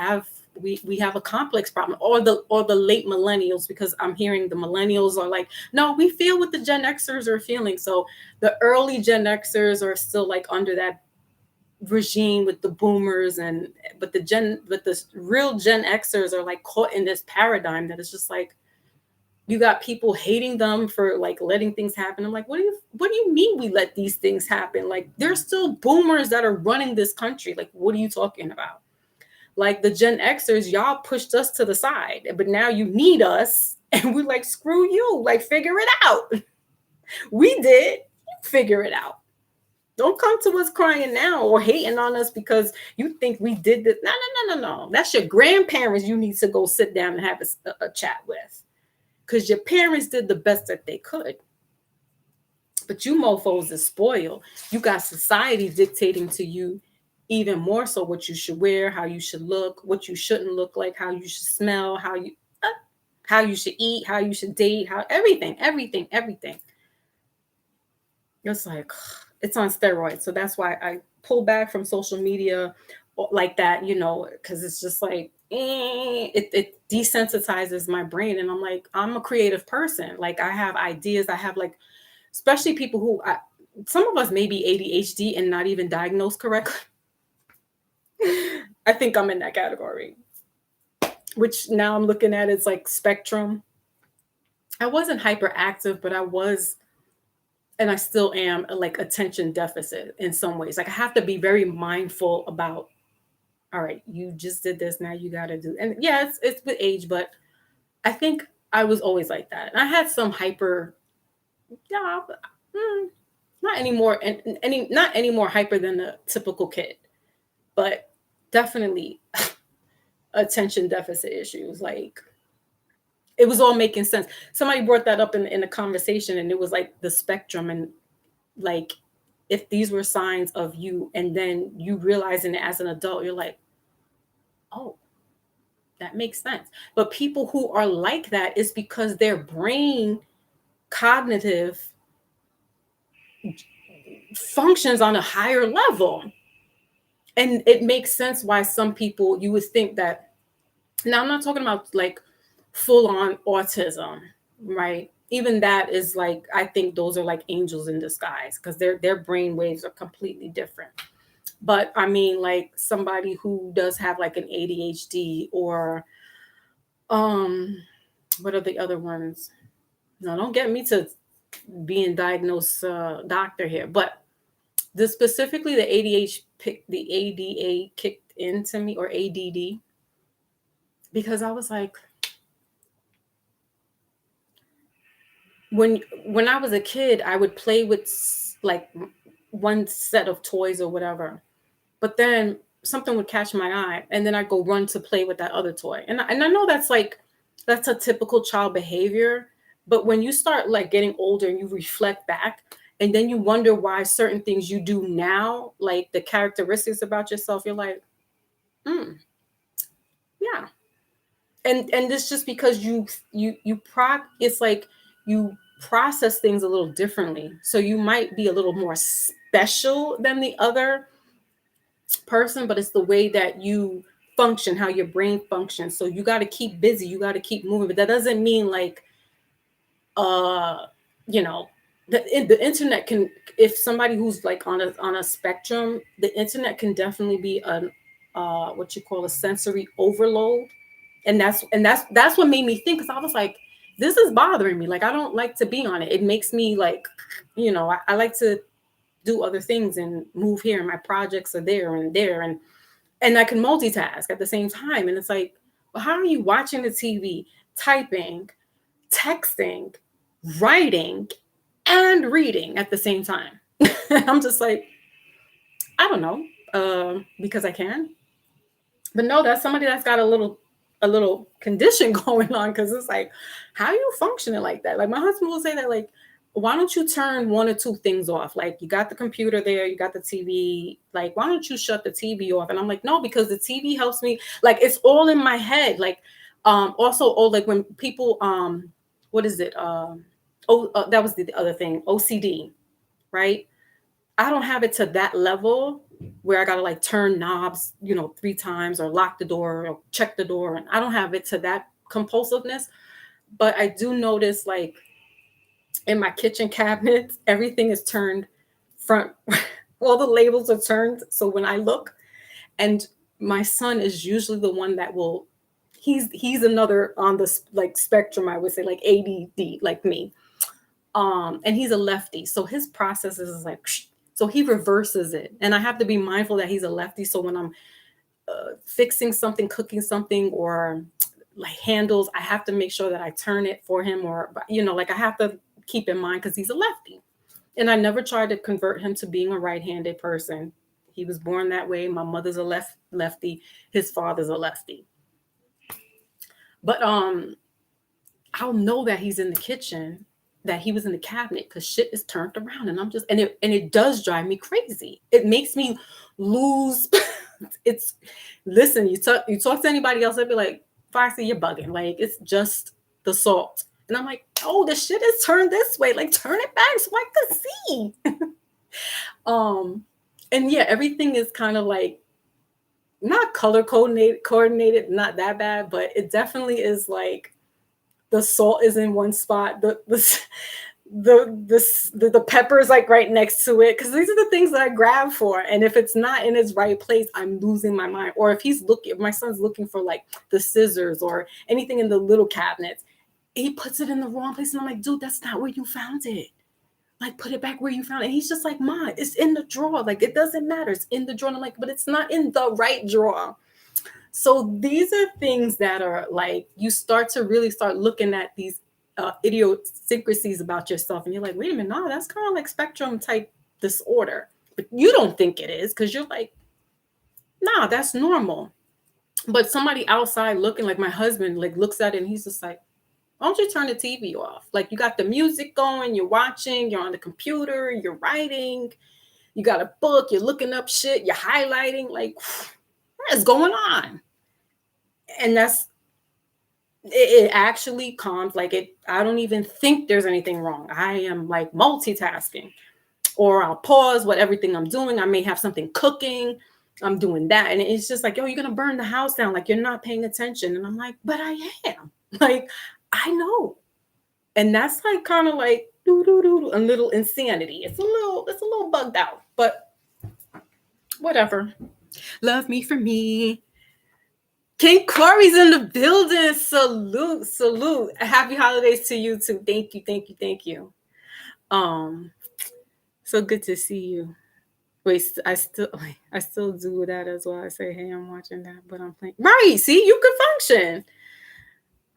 Speaker 1: we have a complex problem, or the late millennials, because I'm hearing the millennials are like, no, we feel what the Gen Xers are feeling. So the early Gen Xers are still like under that regime with the boomers, but the real Gen Xers are like caught in this paradigm that is just like, you got people hating them for like letting things happen. I'm like, what do you mean we let these things happen? Like there's still boomers that are running this country. Like, what are you talking about? Like the Gen Xers, y'all pushed us to the side, but now you need us. And we're like, screw you, like figure it out. We did, figure it out. Don't come to us crying now or hating on us because you think we did this. No, no, no, no, no. That's your grandparents you need to go sit down and have a chat with. Because your parents did the best that they could. But you mofos are spoiled. You got society dictating to you even more so what you should wear, how you should look, what you shouldn't look like, how you should smell, how you should eat, how you should date, how everything. It's like, it's on steroids. So that's why I pull back from social media like that, because it's just like, it desensitizes my brain. And I'm like, I'm a creative person. Like I have ideas. I have like, especially people who, some of us may be ADHD and not even diagnosed correctly. I think I'm in that category, which now I'm looking at it's like spectrum. I wasn't hyperactive, but I was, and I still am, like attention deficit in some ways. Like I have to be very mindful about, all right, you just did this, now you got to do. And yeah, it's with age, but I think I was always like that. And I had some hyper, yeah, not anymore, and not any more hyper than the typical kid, but definitely attention deficit issues. Like it was all making sense. Somebody brought that up in a conversation, and it was like the spectrum, and like if these were signs of you, and then you realizing it as an adult, you're like, oh, that makes sense. But people who are like that is because their brain cognitive functions on a higher level. And it makes sense why some people, you would think that, now I'm not talking about like full on autism, right? Even that is like, I think those are like angels in disguise because their brain waves are completely different. But I mean, like somebody who does have like an ADHD or what are the other ones? No, don't get me to being diagnosed doctor here, but specifically the ADA kicked into me, or ADD, because I was like, when I was a kid, I would play with like one set of toys or whatever, but then something would catch my eye, and then I'd go run to play with that other toy. And I know that's a typical child behavior, but when you start like getting older and you reflect back, and then you wonder why certain things you do now, like the characteristics about yourself, you're like, yeah. And it's just because it's like you process things a little differently. So you might be a little more special than the other person, but it's the way that you function, how your brain functions. So you got to keep busy, you got to keep moving. But that doesn't mean like, the internet can, if somebody who's like on a spectrum, the internet can definitely be an what you call a sensory overload. And that's what made me think, because I was like, this is bothering me. Like I don't like to be on it. It makes me like, I like to do other things and move here, and my projects are there, and I can multitask at the same time. And it's like, well, how are you watching the TV, typing, texting, writing, and reading at the same time. I'm just like, I don't know, because I can. But no, that's somebody that's got a little condition going on, because it's like, how are you functioning like that? Like my husband will say that, like, why don't you turn one or two things off? Like you got the computer there, you got the TV. Like, why don't you shut the TV off? And I'm like, no, because the TV helps me. Like it's all in my head. Like, also, oh, like when people, what is it? That was the other thing, OCD, right? I don't have it to that level where I gotta like turn knobs, 3 times, or lock the door or check the door. And I don't have it to that compulsiveness. But I do notice, like, in my kitchen cabinets, everything is turned front. All the labels are turned. So when I look, and my son is usually the one that will, he's another on the like spectrum, I would say, like ADD, like me. And he's a lefty. So his processes is like, so he reverses it. And I have to be mindful that he's a lefty. So when I'm fixing something, cooking something, or like handles, I have to make sure that I turn it for him, or, like I have to keep in mind, because he's a lefty. And I never tried to convert him to being a right-handed person. He was born that way. My mother's a lefty. His father's a lefty. But I'll know that he's in the kitchen, that he was in the cabinet, because shit is turned around, and I'm just, and it does drive me crazy. It makes me lose. It's, listen, you talk to anybody else, they'd be like, Foxy, you're bugging. Like, it's just the salt. And I'm like, oh, the shit is turned this way. Like, turn it back so I can see. And yeah, everything is kind of like not color coordinated, not that bad, but it definitely is like the salt is in one spot, the pepper is like right next to it, because these are the things that I grab for. And if it's not in its right place, I'm losing my mind. Or if my son's looking for like the scissors or anything in the little cabinets, he puts it in the wrong place, and I'm like, dude, that's not where you found it. Like, put it back where you found it. And he's just like, Ma, it's in the drawer. Like, it doesn't matter. It's in the drawer. And I'm like, but it's not in the right drawer. So these are things that are like, you start to really start looking at these idiosyncrasies about yourself. And you're like, wait a minute, no, that's kind of like spectrum type disorder. But you don't think it is, because you're like, nah, that's normal. But somebody outside looking, like my husband, like looks at it and he's just like, why don't you turn the TV off? Like, you got the music going, you're watching, you're on the computer, you're writing, you got a book, you're looking up shit, you're highlighting. Like, what is going on? And it actually calms, like I don't even think there's anything wrong. I am like multitasking, or I'll pause what everything I'm doing. I may have something cooking. I'm doing that. And it's just like, oh, you're going to burn the house down. Like, you're not paying attention. And I'm like, but I am. Like, I know. And that's like kind of like a little insanity. It's a little bugged out, but whatever. Love me for me. King Corey's in the building. Salute. Happy holidays to you too. Thank you. So good to see you. Wait, I still do that as well. I say, hey, I'm watching that, but I'm playing. Right. See, you can function.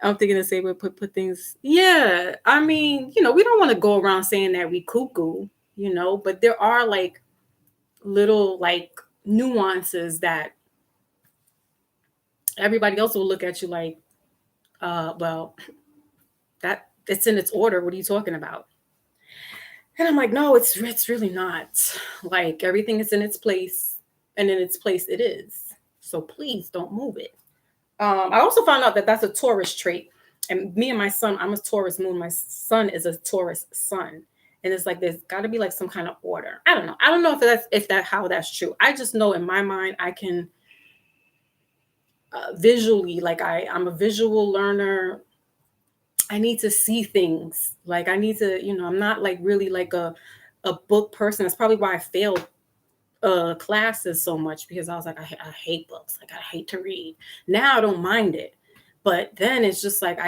Speaker 1: I'm thinking to say, but put things. Yeah. I mean, we don't want to go around saying that we cuckoo, but there are like little like nuances that everybody else will look at you like, well, that it's in its order. What are you talking about? And I'm like, no, it's really not. Like, everything is in its place, and in its place it is. So please don't move it. I also found out that that's a Taurus trait. And me and my son, I'm a Taurus moon. My son is a Taurus sun. And it's like, there's got to be like some kind of order. I don't know. I don't know how that's true. I just know in my mind, I can visually, like I'm a visual learner. I need to see things. Like, I need to, I'm not like really like a book person. That's probably why I failed classes so much, because I was like, I hate books. Like, I hate to read. Now I don't mind it. But then it's just like,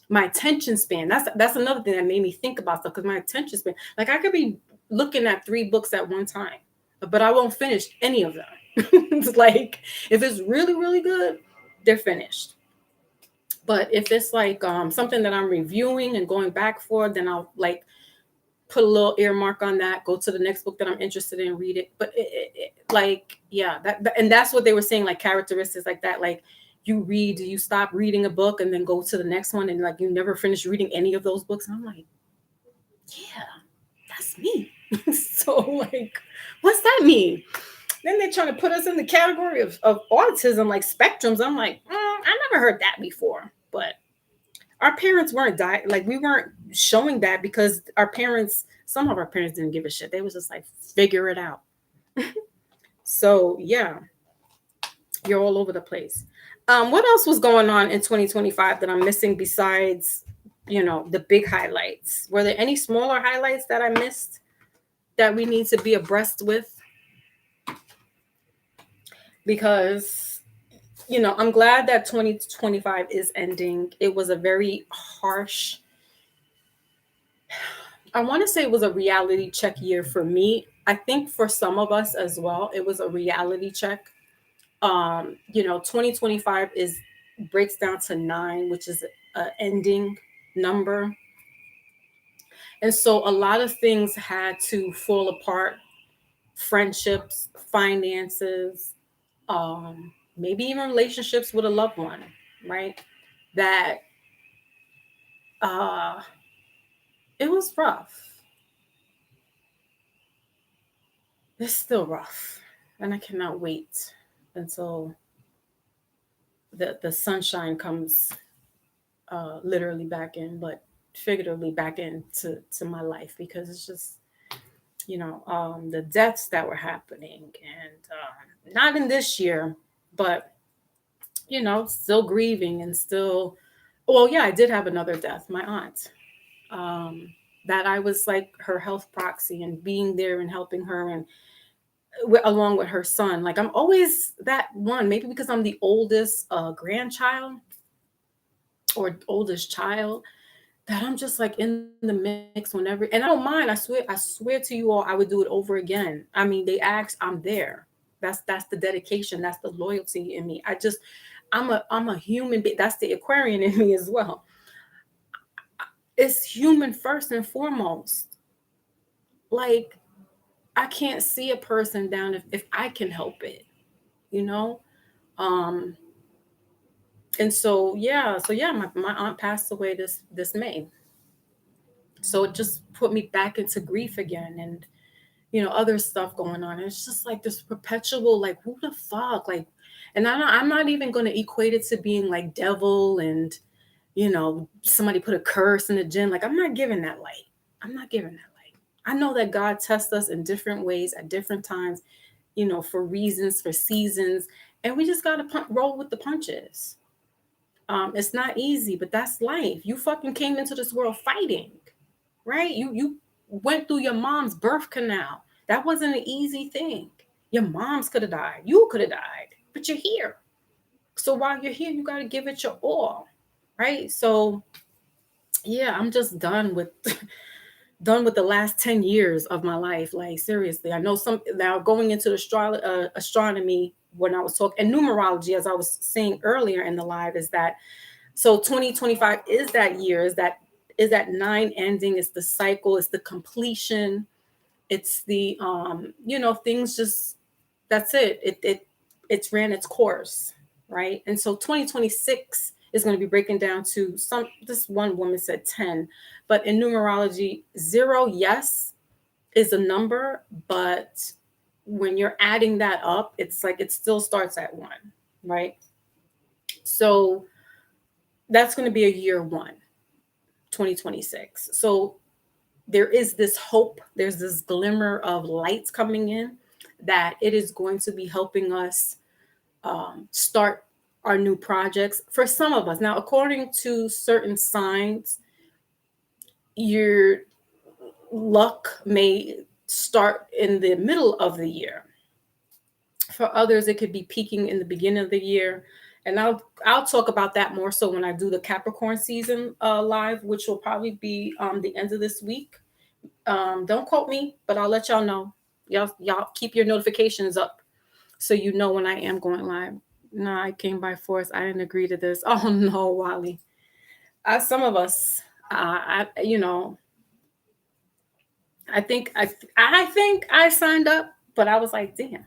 Speaker 1: my attention span. That's another thing that made me think about stuff, because my attention span, like, I could be looking at 3 books at one time, but I won't finish any of them. It's like, if it's really, really good, they're finished. But if it's like something that I'm reviewing and going back for, then I'll like put a little earmark on that, go to the next book that I'm interested in, read it. But like, yeah, and that's what they were saying, like characteristics like that. Like you stop reading a book and then go to the next one, and like you never finish reading any of those books. And I'm like, yeah, that's me. So like, what's that mean? Then they're trying to put us in the category of autism, like spectrums. I'm like, I never heard that before. But our parents weren't like we weren't showing that because some of our parents didn't give a shit. They was just like, figure it out. So yeah, you're all over the place. What else was going on in 2025 that I'm missing besides, the big highlights? Were there any smaller highlights that I missed that we need to be abreast with? Because, I'm glad that 2025 is ending. It was a very harsh, I want to say it was a reality check year for me. I think for some of us as well, it was a reality check. 2025 breaks down to 9, which is a ending number. And so a lot of things had to fall apart, friendships, finances, maybe even relationships with a loved one, right? That uh, it was rough. It's still rough. And I cannot wait until the sunshine comes literally back in, but figuratively back into my life, because it's just, the deaths that were happening, and not in this year, but still grieving and still. Well, yeah, I did have another death, my aunt. That I was like her health proxy and being there and helping her, and along with her son. Like I'm always that one, maybe because I'm the oldest grandchild or oldest child, that I'm just like in the mix whenever, and I don't mind. I swear to you all, I would do it over again. I mean, they ask, I'm there. That's the dedication. That's the loyalty in me. I'm a human being. That's the Aquarian in me as well. It's human first and foremost. Like I can't see a person down if I can help it, you know? Um, and so yeah, my aunt passed away this May. So it just put me back into grief again, and other stuff going on. And it's just like this perpetual, like, who the fuck? Like, and I'm not even gonna equate it to being like devil and somebody put a curse in the gym. Like, I'm not giving that light. I'm not giving that light. I know that God tests us in different ways at different times, for reasons, for seasons, and we just gotta roll with the punches. It's not easy, but that's life. You fucking came into this world fighting, right? You went through your mom's birth canal. That wasn't an easy thing. Your moms could have died. You could have died, but you're here. So while you're here, you got to give it your all, right? So yeah, I'm just done with done with the last 10 years of my life. Like seriously, I know some now going into astronomy when I was talking, and numerology, as I was saying earlier in the live, is that so 2025 is that year, is that 9 ending, it's the cycle, it's the completion, it's the things just, that's it. It's ran its course, right? And so 2026 is going to be breaking down to this one woman said 10, but in numerology, 0, yes, is a number, but when you're adding that up, it's like it still starts at 1, right? So that's going to be a year 1, 2026. So there is this hope, there's this glimmer of lights coming in, that it is going to be helping us start our new projects for some of us. Now, according to certain signs, your luck may start in the middle of the year. For others, it could be peaking in the beginning of the year. And I'll talk about that more so when I do the Capricorn season live, which will probably be the end of this week. Don't quote me, but I'll let y'all know. Y'all keep your notifications up so you know when I am going live. No, I came by force. I didn't agree to this. Oh no, Wally. Some of us, you know, I think I signed up, but I was like, damn.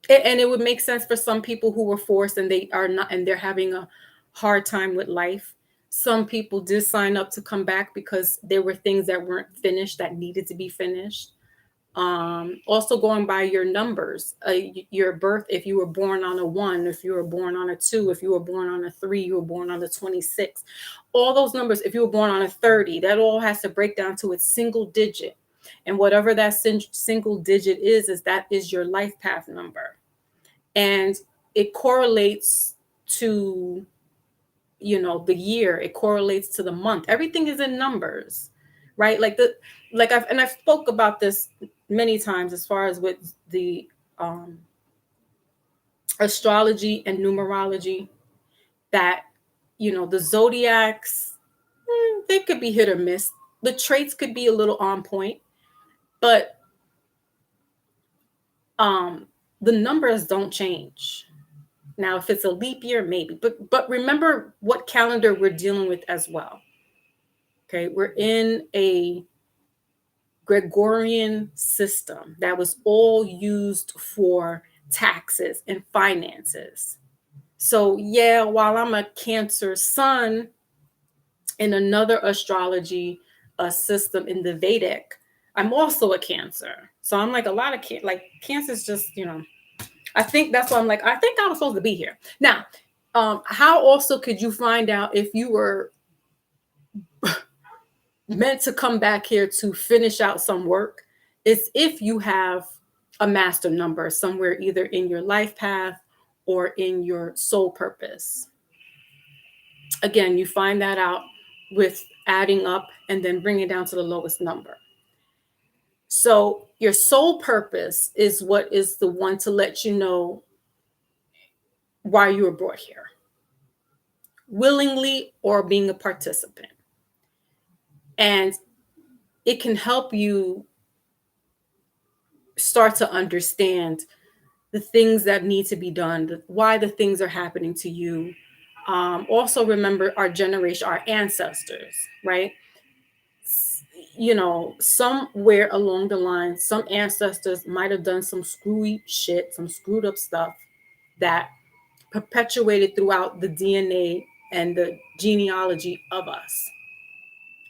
Speaker 1: And it would make sense for some people who were forced and they are not, and they're having a hard time with life. Some people did sign up to come back because there were things that weren't finished that needed to be finished. Also going by your numbers, your birth, if you were born on a 1, if you were born on a 2, if you were born on a 3, you were born on a 26, all those numbers, if you were born on a 30, that all has to break down to its single digit. And whatever that single digit is that is your life path number. And it correlates to, the year, it correlates to the month. Everything is in numbers, right? I've spoke about this many times as far as with the um astrology and numerology, that the zodiacs, they could be hit or miss. The traits could be a little on point, but um the numbers don't change. Now, if it's a leap year, maybe, but remember what calendar we're dealing with as well. Okay, we're in a Gregorian system that was all used for taxes and finances. So, yeah, while I'm a Cancer sun in another astrology system in the Vedic, I'm also a Cancer. So I'm like a lot of like Cancer's just, I think that's why I'm like, I think I was supposed to be here. Now, how also could you find out if you were meant to come back here to finish out some work? It's if you have a master number somewhere, either in your life path or in your soul purpose. Again, you find that out with adding up and then bringing it down to the lowest number. So your soul purpose is what is the one to let you know why you were brought here, willingly or being a participant. And it can help you start to understand the things that need to be done, why the things are happening to you. Also, remember our generation, our ancestors, right? Somewhere along the line, some ancestors might have done some screwy shit, some screwed up stuff that perpetuated throughout the DNA and the genealogy of us.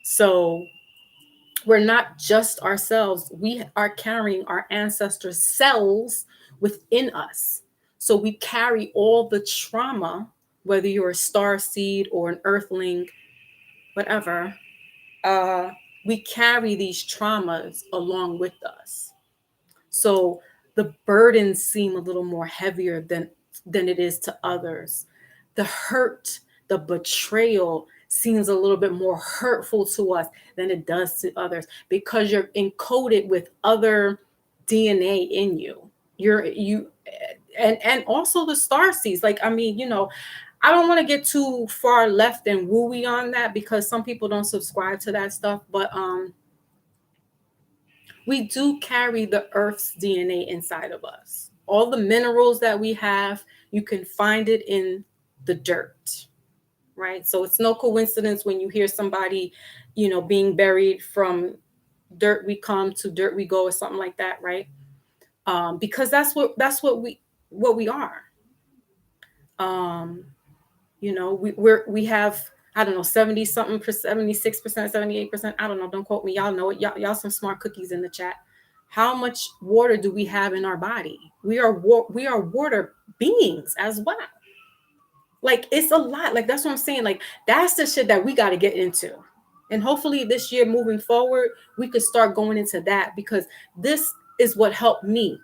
Speaker 1: So we're not just ourselves, we are carrying our ancestors' cells within us. So we carry all the trauma, whether you're a star seed or an earthling, whatever, we carry these traumas along with us. So the burdens seem a little more heavier than it is to others. The hurt, the betrayal seems a little bit more hurtful to us than it does to others, because you're encoded with other DNA in you. And also the star seeds. Like, I mean, I don't want to get too far left and wooey on that because some people don't subscribe to that stuff, but we do carry the earth's DNA inside of us. All the minerals that we have, you can find it in the dirt, right? So it's no coincidence when you hear somebody, being buried from dirt we come to dirt we go, or something like that, right? Because that's what we are. Um, we have, I don't know, 70 something, 76%, 78%. I don't know. Don't quote me. Y'all know it. Y'all some smart cookies in the chat. How much water do we have in our body? We are water beings as well. Like, it's a lot. Like, that's what I'm saying. Like, that's the shit that we got to get into. And hopefully this year moving forward, we could start going into that, because this is what helped me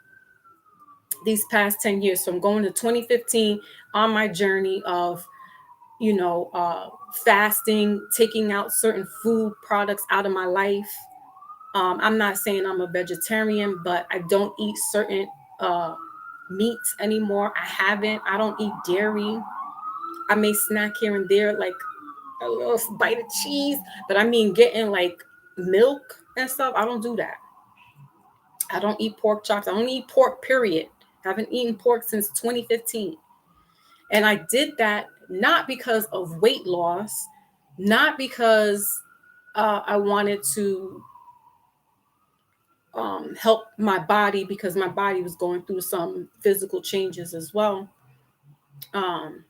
Speaker 1: these past 10 years, from going to 2015 on my journey of fasting, taking out certain food products out of my life. I'm not saying I'm a vegetarian, but I don't eat certain meats anymore. I don't eat dairy. I may snack here and there, like a little bite of cheese, but I mean, getting like milk and stuff, I don't do that. I don't eat pork chops. I don't eat pork, period. I haven't eaten pork since 2015. And I did that not because of weight loss, not because I wanted to help my body, because my body was going through some physical changes as well, um,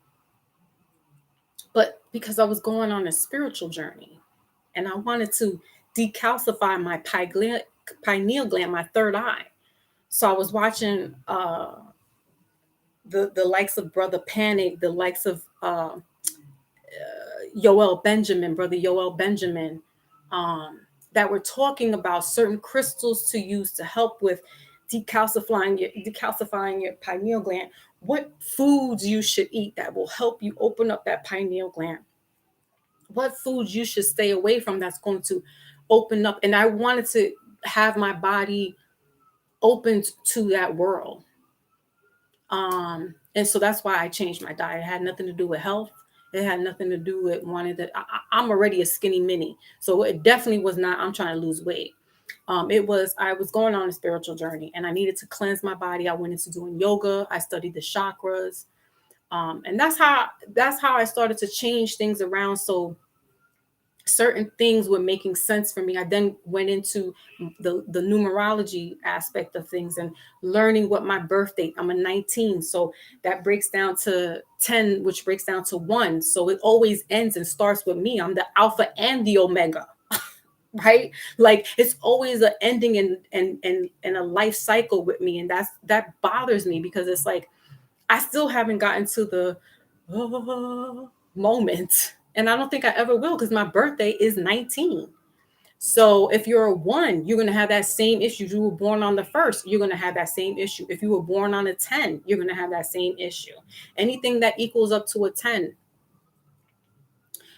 Speaker 1: but because I was going on a spiritual journey, and I wanted to decalcify my pineal gland, my third eye. So I was watching the likes of Brother Panic, the likes of Yoel Benjamin, Brother Yoel Benjamin, um, that were talking about certain crystals to use to help with decalcifying your pineal gland. What foods you should eat that will help you open up that pineal gland. What foods you should stay away from that's going to open up. And I wanted to have my body open to that world. And so that's why I changed my diet. It had nothing to do with health. It had nothing to do with wanting to. I'm already a skinny mini, so it definitely was not. I'm trying to lose weight. It was, I was going on a spiritual journey, and I needed to cleanse my body. I went into doing yoga. I studied the chakras, and that's how I started to change things around. So certain things were making sense for me. I then went into the numerology aspect of things and learning what my birth date. I'm a 19, so that breaks down to 10, which breaks down to 1. So it always ends and starts with me. I'm the alpha and the omega, right? Like it's always an ending and a life cycle with me, and that bothers me because it's like I still haven't gotten to the moment. And I don't think I ever will because my birthday is 19. So if you're a 1, you're going to have that same issue. You were born on the 1st, you're going to have that same issue. If you were born on a 10, you're going to have that same issue. Anything that equals up to a 10,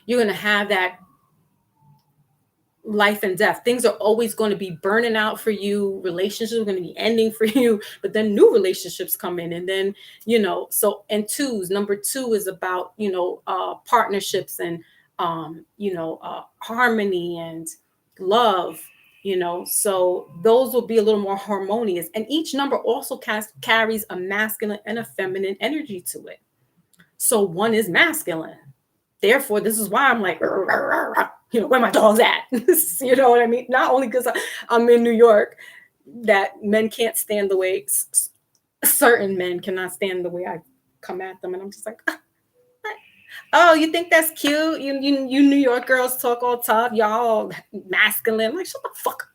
Speaker 1: you're going to have that life and death. Things are always going to be burning out for you. Relationships are going to be ending for you, but then new relationships come in. And then, so, and twos, number 2 is about, partnerships and, harmony and love, so those will be a little more harmonious. And each number also carries a masculine and a feminine energy to it. So 1 is masculine. Therefore, this is why I'm like, where my dog's at? You know what I mean? Not only because I'm in New York, that men can't stand the way, certain men cannot stand the way I come at them. And I'm just like, oh, you think that's cute? You New York girls talk all tough. Y'all masculine. I'm like, shut the fuck up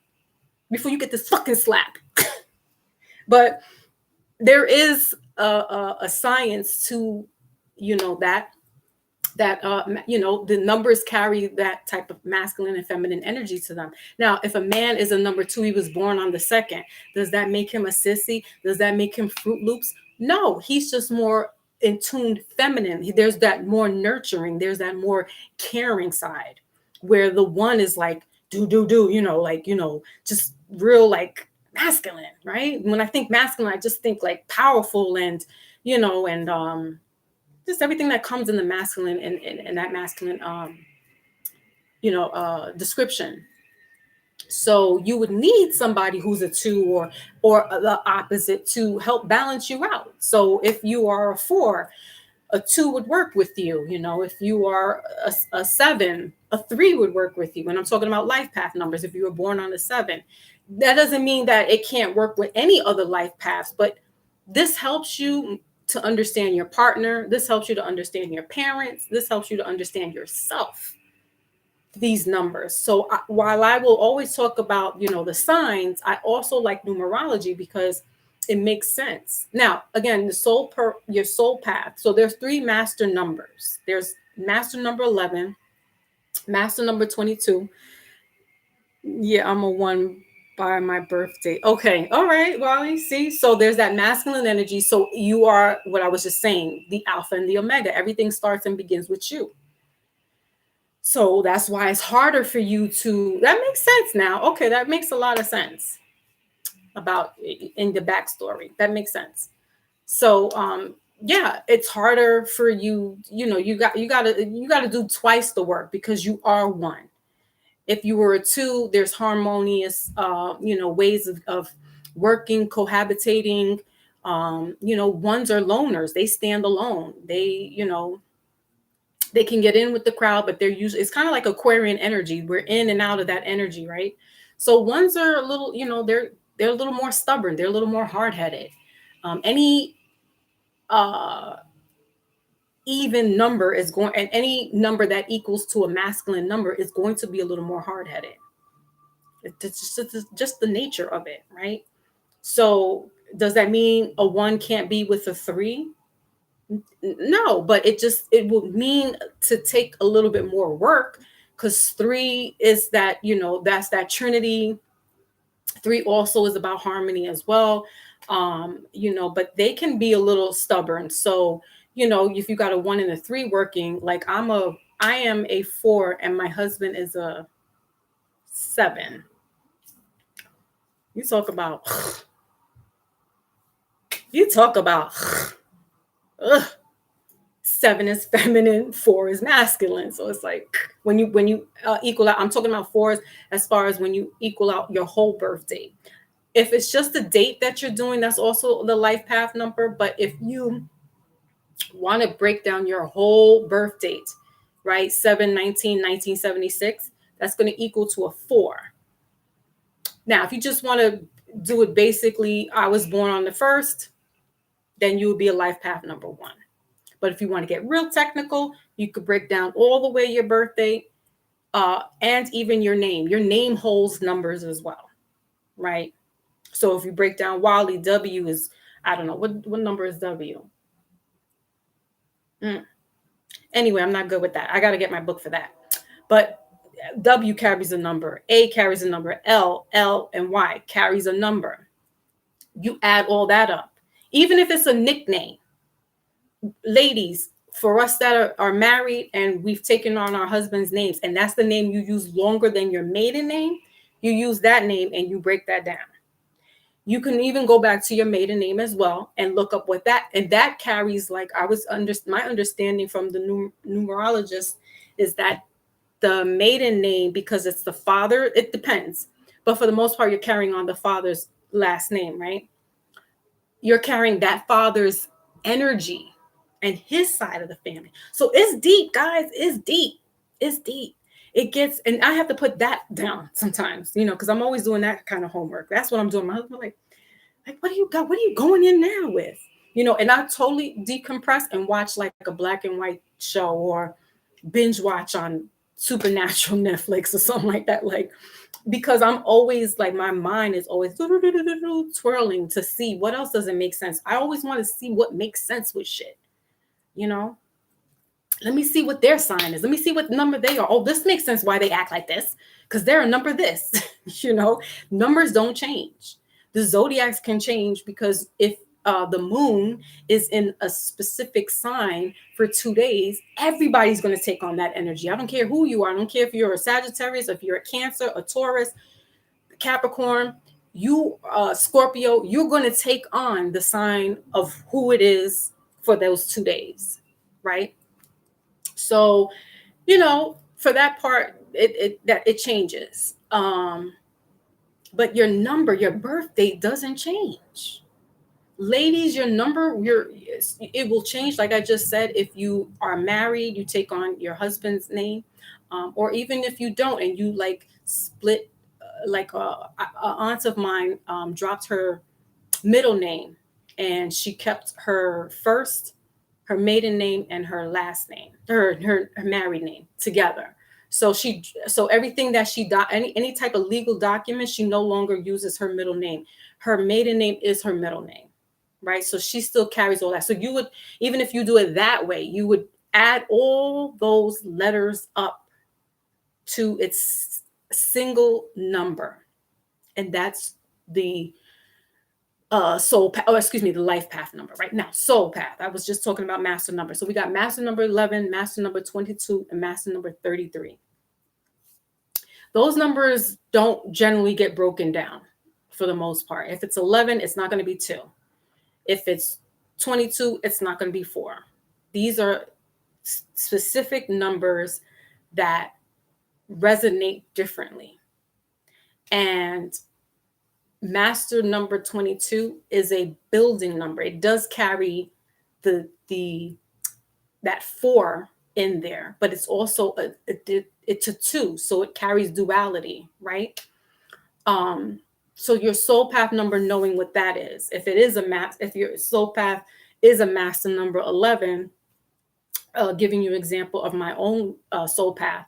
Speaker 1: before you get this fucking slap. But there is a science to, that the numbers carry that type of masculine and feminine energy to them. Now if a man is a number 2, he was born on the 2nd, does that make him a sissy? Does that make him Fruit Loops? No, he's just more in tuned feminine. There's that more nurturing, there's that more caring side, where the 1 is like just real like masculine, right? When I think masculine, I just think like powerful and just everything that comes in the masculine and that masculine description. So you would need somebody who's a 2 or the opposite to help balance you out. So if you are a 4, a 2 would work with you. If you are a 7, a 3 would work with you. When I'm talking about life path numbers, if you were born on a 7, that doesn't mean that it can't work with any other life paths, but this helps you to understand your partner. This helps you to understand your parents. This helps you to understand yourself, these numbers. So while I will always talk about, the signs, I also like numerology because it makes sense. Now, again, your soul path. So there's 3 master numbers. There's master number 11, master number 22. Yeah, I'm a 1 by my birthday. Okay. All right. Well, you see. So there's that masculine energy. So you are what I was just saying, the alpha and the omega. Everything starts and begins with you. So that's why it's harder for you to, that makes sense now. Okay, that makes a lot of sense about in the backstory. That makes sense. So yeah, it's harder for you, you gotta do twice the work because you are 1. If you were a 2, there's harmonious ways of working, cohabitating. 1s are loners. They stand alone. They They can get in with the crowd, but they're usually, it's kind of like Aquarian energy. We're in and out of that energy, right? So ones are a little, they're a little more stubborn. They're a little more hard headed. Any uh even number is going, and any number that equals to a masculine number is going to be a little more hard headed. It's just the nature of it, right? So does that mean a one can't be with a three? No, but it would mean to take a little bit more work, because three is that, that's that trinity. Three also is about harmony as well. But they can be a little stubborn. So, if you got a one and a three working, like I am a four and my husband is a seven. You talk about you talk about ugh. Seven is feminine, four is masculine. So it's like when you equal out. I'm talking about fours as far as when you equal out your whole birth date. If it's just a date that you're doing, that's also the life path number. But if you want to break down your whole birth date, right, 7/19/1976, that's going to equal to a four. Now, if you just want to do it basically, I was born on the first, then you would be a life path number one. But if you want to get real technical, you could break down all the way your birthday, and even your name. Your name holds numbers as well, right? So if you break down Wally, W is, I don't know, what number is W? Anyway, I'm not good with that. I got to get my book for that. But W carries a number, A carries a number, L, and Y carries a number. You add all that up. Even if it's a nickname, ladies, for us that are married and we've taken on our husband's names, and that's the name you use longer than your maiden name, you use that name and you break that down. You can even go back to your maiden name as well and look up what that, and that carries, like my understanding from the numerologist is that the maiden name, because it's the father, it depends. But for the most part, you're carrying on the father's last name, right? You're carrying that father's energy and his side of the family. So it's deep, guys. It's deep. It's deep. It gets, and I have to put that down sometimes, because I'm always doing that kind of homework. That's what I'm doing. My husband, like, what do you got? What are you going in now with? And I totally decompress and watch like a black and white show, or binge watch on Supernatural Netflix or something like that. Like, because I'm always like, my mind is always twirling to see what else doesn't make sense. I always want to see what makes sense with shit. Let me see what their sign is. Let me see what number they are. Oh, this makes sense why they act like this, because they're a number this. Numbers don't change. The zodiacs can change, because if the moon is in a specific sign for 2 days, everybody's going to take on that energy. I don't care who you are. I don't care if you're a Sagittarius, if you're a Cancer, a Taurus, Capricorn, you Scorpio, you're going to take on the sign of who it is for those 2 days, right? So, for that part, it changes. But your number, your birth date doesn't change. Ladies, your number, it will change. Like I just said, if you are married, you take on your husband's name, or even if you don't, and you like split, like a aunt of mine dropped her middle name, and she kept her maiden name and her last name, her married name together. So everything that any type of legal document, she no longer uses her middle name. Her maiden name is her middle name, right? So she still carries all that. So you would, even if you do it that way, you would add all those letters up to its single number, and that's the the life path number. Right now, soul path, I was just talking about master number. So we got master number 11, master number 22, and master number 33. Those numbers don't generally get broken down for the most part. If it's 11, it's not going to be 2. If it's 22, it's not going to be 4. These are specific numbers that resonate differently. And master number 22 is a building number. It does carry that 4 in there, but it's also it's a two, so it carries duality, right? Um, so your soul path number, knowing what that is, if it is a math, if your soul path is a master number 11, giving you an example of my own soul path.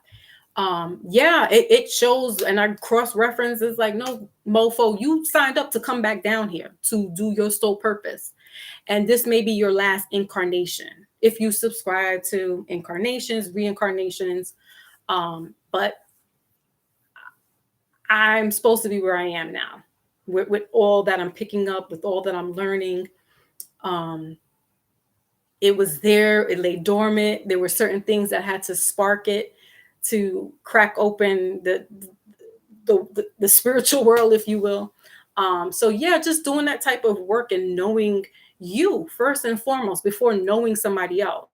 Speaker 1: Yeah, it shows, and I cross references like, no, mofo, you signed up to come back down here to do your soul purpose. And this may be your last incarnation if you subscribe to incarnations, reincarnations. But I'm supposed to be where I am now with all that I'm picking up, with all that I'm learning. Um, it was there, it lay dormant. There were certain things that had to spark it to crack open the spiritual world, if you will. So yeah, just doing that type of work and knowing you first and foremost before knowing somebody else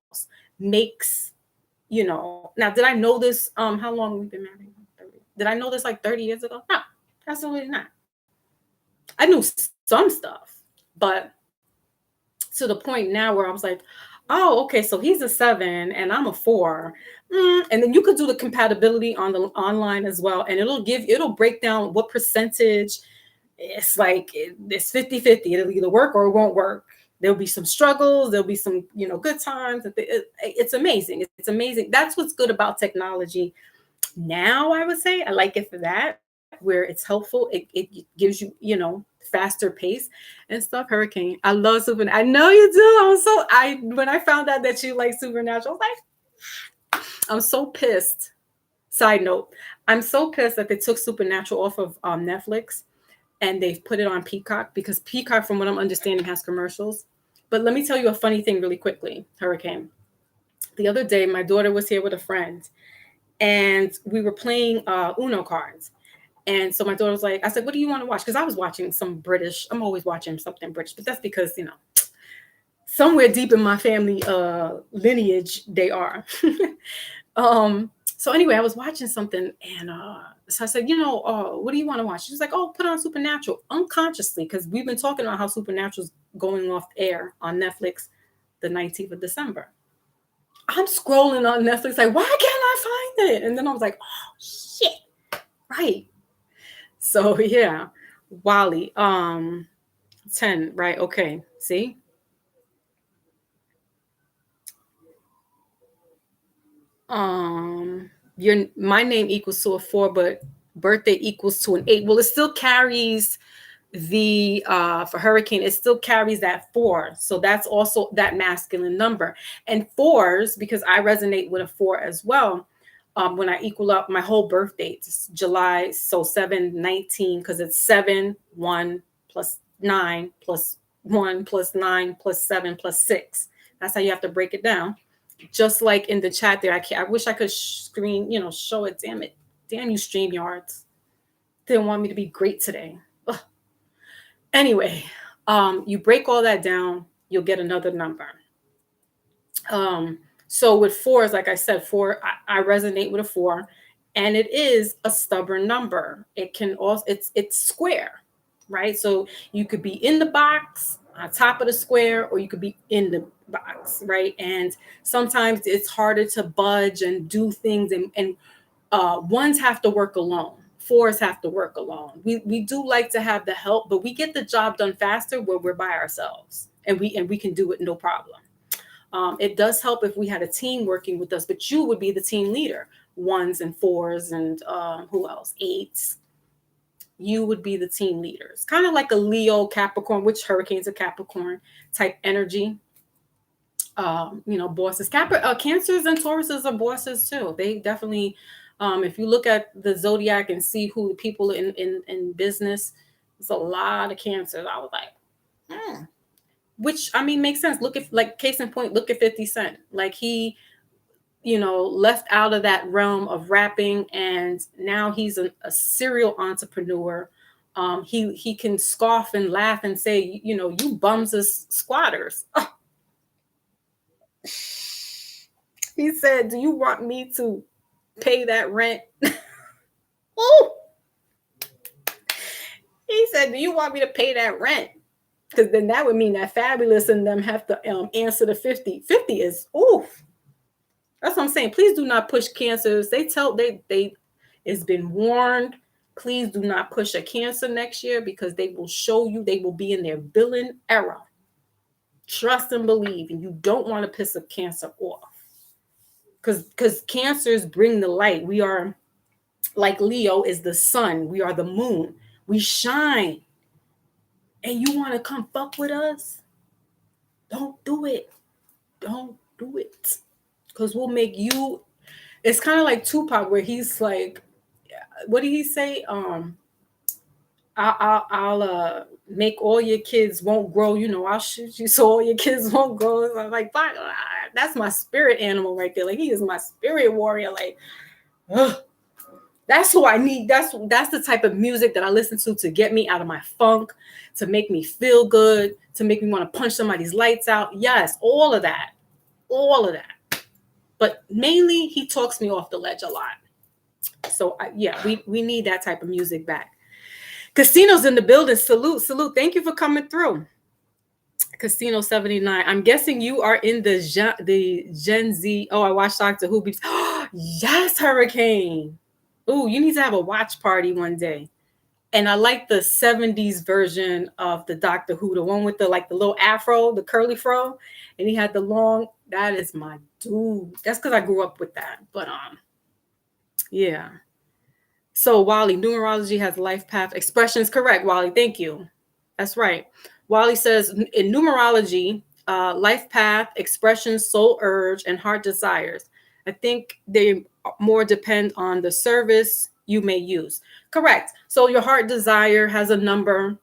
Speaker 1: makes, now did I know this? How long we've been married? Did I know this like 30 years ago? No, absolutely not. I knew some stuff, but to the point now where I was like, oh, okay, so he's a 7 and I'm a 4. And then you could do the compatibility on the online as well. And it'll break down what percentage. It's like it's 50-50. It'll either work or it won't work. There'll be some struggles. There'll be some, good times. It's amazing. It's amazing. That's what's good about technology. Now, I would say I like it for that, where it's helpful. It gives you, faster pace and stuff. Hurricane, I love Supernatural. I know you do. When I found out that you like Supernatural, I was like, I'm so pissed. Side note, I'm so pissed that they took Supernatural off of Netflix and they've put it on Peacock, because Peacock, from what I'm understanding, has commercials. But let me tell you a funny thing really quickly, Hurricane. The other day, my daughter was here with a friend and we were playing Uno cards. And so my daughter was like, I said, what do you want to watch? Because I was watching some British. I'm always watching something British, but that's because, somewhere deep in my family lineage, they are. So anyway, I was watching something, and so I said, what do you want to watch? She was like, oh, put on Supernatural, unconsciously, because we've been talking about how Supernatural's going off air on Netflix the 19th of December. I'm scrolling on Netflix like, why can't I find it? And then I was like, oh, shit. Right. So yeah, Wally, 10, right? Okay. See? My name equals to a 4, but birthday equals to an 8. Well, it still carries the for Hurricane, it still carries that 4. So that's also that masculine number. And 4s, because I resonate with a 4 as well. When I equal up my whole birth dates, July, so 7/19, because it's 7, 1 plus 9 plus 1 plus 9 plus 7 plus 6. That's how you have to break it down. Just like in the chat there, I wish I could screen, show it. Damn it. Damn you, StreamYards. Didn't want me to be great today. Ugh. Anyway, you break all that down, you'll get another number. So with 4s, like I said, 4, I resonate with a 4, and it is a stubborn number. It can also, it's square, right? So you could be in the box, on top of the square, or you could be in the box, right? And sometimes it's harder to budge and do things, and ones have to work alone. 4s have to work alone. We do like to have the help, but we get the job done faster where we're by ourselves, and we can do it no problem. It does help if we had a team working with us, but you would be the team leader. 1s and 4s and who else? 8s. You would be the team leaders. Kind of like a Leo, Capricorn, which Hurricane's a Capricorn type energy. Bosses. Cancers and Tauruses are bosses too. They definitely, if you look at the zodiac and see who the people in business, there's a lot of Cancers. I was like, which, I mean, makes sense. Look at, like, case in point, look at 50 Cent. Like, he, left out of that realm of rapping, and now he's a serial entrepreneur. He can scoff and laugh and say, you bums as squatters. He said, do you want me to pay that rent? Oh, he said, do you want me to pay that rent? Because then that would mean that Fabulous and them have to answer the 50. 50 is, oof. That's what I'm saying. Please do not push cancers. They it's been warned. Please do not push a cancer next year because they will show you they will be in their villain era. Trust and believe, and you don't want to piss a cancer off. Because cancers bring the light. We are like Leo is the sun. We are the moon. We shine. And you want to come fuck with us? Don't do it. Don't do it. Because we'll make you. It's kind of like Tupac, where he's like, what did he say? I'll make all your kids won't grow. You know, I'll shoot you so all your kids won't grow. So I'm like, that's my spirit animal right there. Like he is my spirit warrior. Like, ugh. That's who I need. That's the type of music that I listen to get me out of my funk, to make me feel good, to make me want to punch somebody's lights out. Yes, all of that. All of that. But mainly he talks me off the ledge a lot. So we need that type of music back. Casino's in the building. Salute, salute. Thank you for coming through. Casino 79. I'm guessing you are in the Gen Z. Oh, I watched Doctor Who. Yes, Hurricane. Oh, you need to have a watch party one day. And I like the 70s version of the Doctor Who, the one with the little afro, the curly fro, and he had the long. That is my dude. That's because I grew up with that. But yeah. So Wally, numerology has life path expressions. Correct, Wally. Thank you. That's right. Wally says in numerology, life path, expressions, soul urge, and heart desires. I think they more depend on the service you may use. Correct. So your heart desire has a number.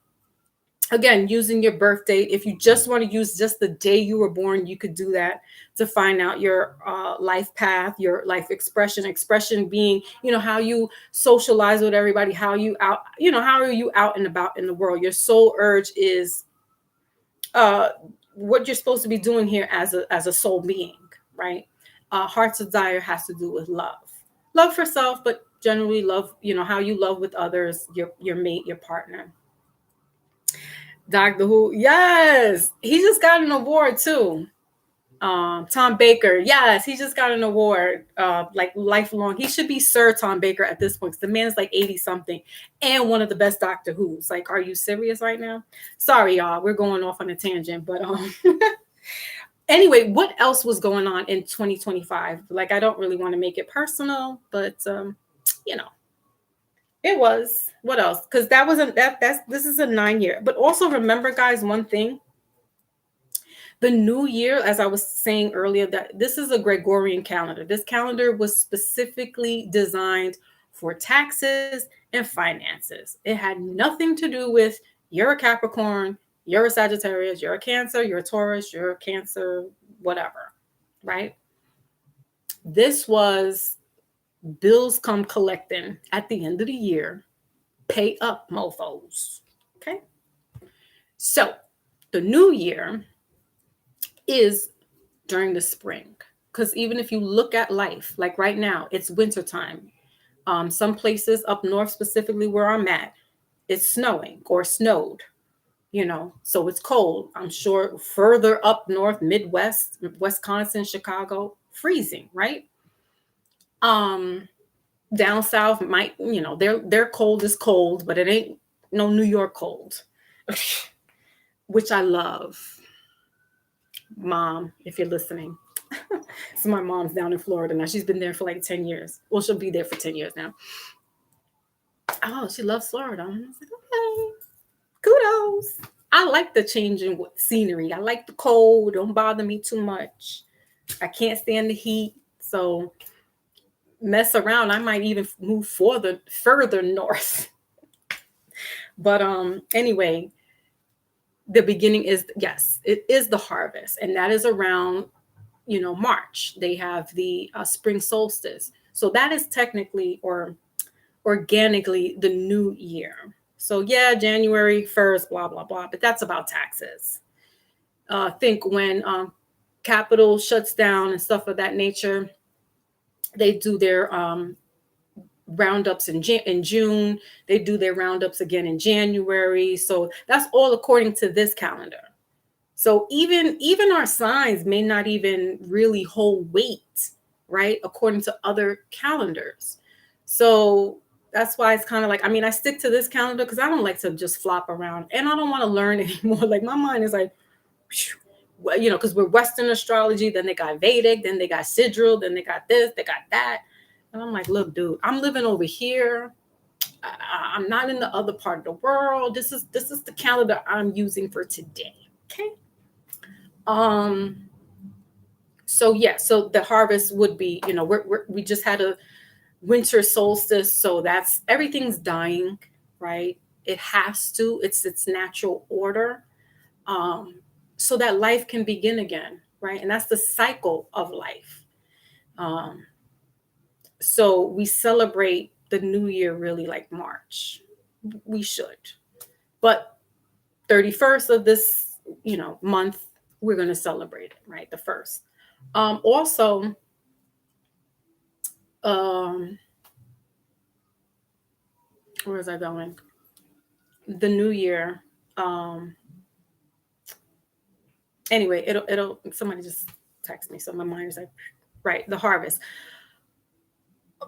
Speaker 1: Again, using your birth date. If you just want to use just the day you were born, you could do that to find out your life path, your life expression being, how you socialize with everybody, how are you out and about in the world. Your soul urge is what you're supposed to be doing here as a soul being, right? Heart's desire has to do with love for self, but generally love, how you love with others, your mate, your partner. Doctor Who, yes, he just got an award too. Tom Baker, yes, he just got an award, like lifelong. He should be Sir Tom Baker at this point, because the man's like 80 something and one of the best Doctor Who's. Like, are you serious right now? Sorry, y'all, we're going off on a tangent, but anyway, what else was going on in 2025? Like, I don't really want to make it personal, but it was. What else? Because that wasn't this is a 9-year. But also remember, guys, one thing. The new year, as I was saying earlier, that this is a Gregorian calendar. This calendar was specifically designed for taxes and finances. It had nothing to do with you're a Capricorn, you're a Sagittarius, you're a Cancer, you're a Taurus, you're a Cancer, whatever, right? This was bills come collecting at the end of the year. Pay up, mofos. Okay? So the new year is during the spring, because even if you look at life, like right now, it's wintertime. Some places up north, specifically where I'm at, it's snowing or snowed, so it's cold. I'm sure further up north, Midwest, Wisconsin, Chicago, freezing, right? Down south might, their cold is cold, but it ain't no New York cold, which I love. Mom, if you're listening. So my mom's down in Florida now. She's been there for like 10 years. Well, she'll be there for 10 years now. Oh, she loves Florida. I was like, okay, kudos. I like the changing scenery. I like the cold. Don't bother me too much. I can't stand the heat. So mess around. I might even move further north. But anyway, the beginning is, yes, it is the harvest, and that is around March. They have the spring solstice, so that is technically or organically the new year. So yeah, January 1st, blah blah blah, but that's about taxes. Think when capital shuts down and stuff of that nature, they do their roundups in June. They do their roundups again in January. So that's all according to this calendar. So even our signs may not even really hold weight right? According to other calendars. So that's why it's kind of like, I mean, I stick to this calendar because I don't like to just flop around and I don't want to learn anymore. Like my mind is like, well, you know, because we're Western astrology, then they got Vedic, then they got Sidral, then they got this, they got that. And I'm like, look, dude, I'm living over here. I'm not in the other part of the world. This is the calendar I'm using for today. Okay. Um. So yeah. So the harvest would be, you know, we just had a winter solstice, so that's everything's dying, right? It has to. It's its natural order. Um. So that life can begin again, right? And that's the cycle of life. Um. So we celebrate the new year really like March. We should. But 31st of this, you know, month, we're going to celebrate it, right? The first. Also, um, where was I going? The new year. Um, anyway, it'll somebody just text me, so my mind is like, right, the harvest.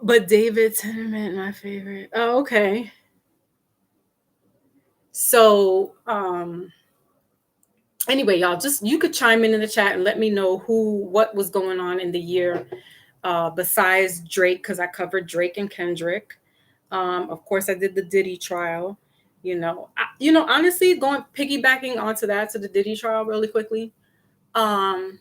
Speaker 1: But David Tenement, my favorite. Oh, okay. So, anyway, y'all, just you could chime in the chat and let me know what was going on in the year besides Drake, because I covered Drake and Kendrick. Of course, I did the Diddy trial. Honestly, going piggybacking onto that to the Diddy trial really quickly. Um,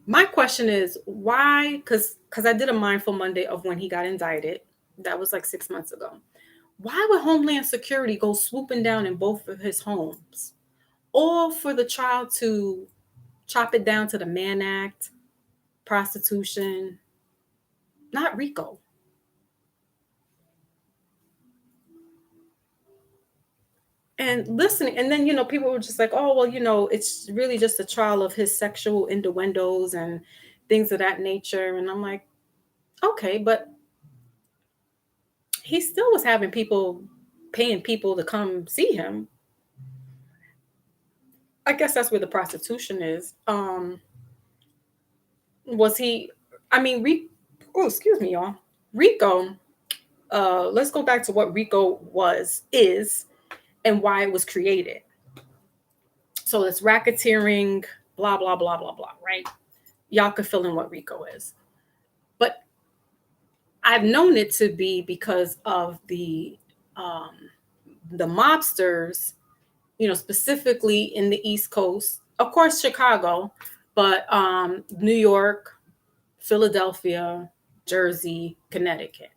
Speaker 1: my question is why? Because I did a mindful Monday of when he got indicted. That was like 6 months ago. Why would Homeland Security go swooping down in both of his homes, all for the child to chop it down to the Mann Act, prostitution, not RICO? And listening, and then people were just like, oh well, it's really just a trial of his sexual innuendos and things of that nature. And I'm like, okay, but he still was having people paying people to come see him. I guess that's where the prostitution is. Was he, I mean, oh, excuse me, y'all. RICO, let's go back to what RICO is and why it was created. So it's racketeering, blah blah blah blah blah, right? Y'all could fill in what RICO is. But I've known it to be because of the mobsters, specifically in the East Coast, of course Chicago, but New York, Philadelphia, Jersey, Connecticut,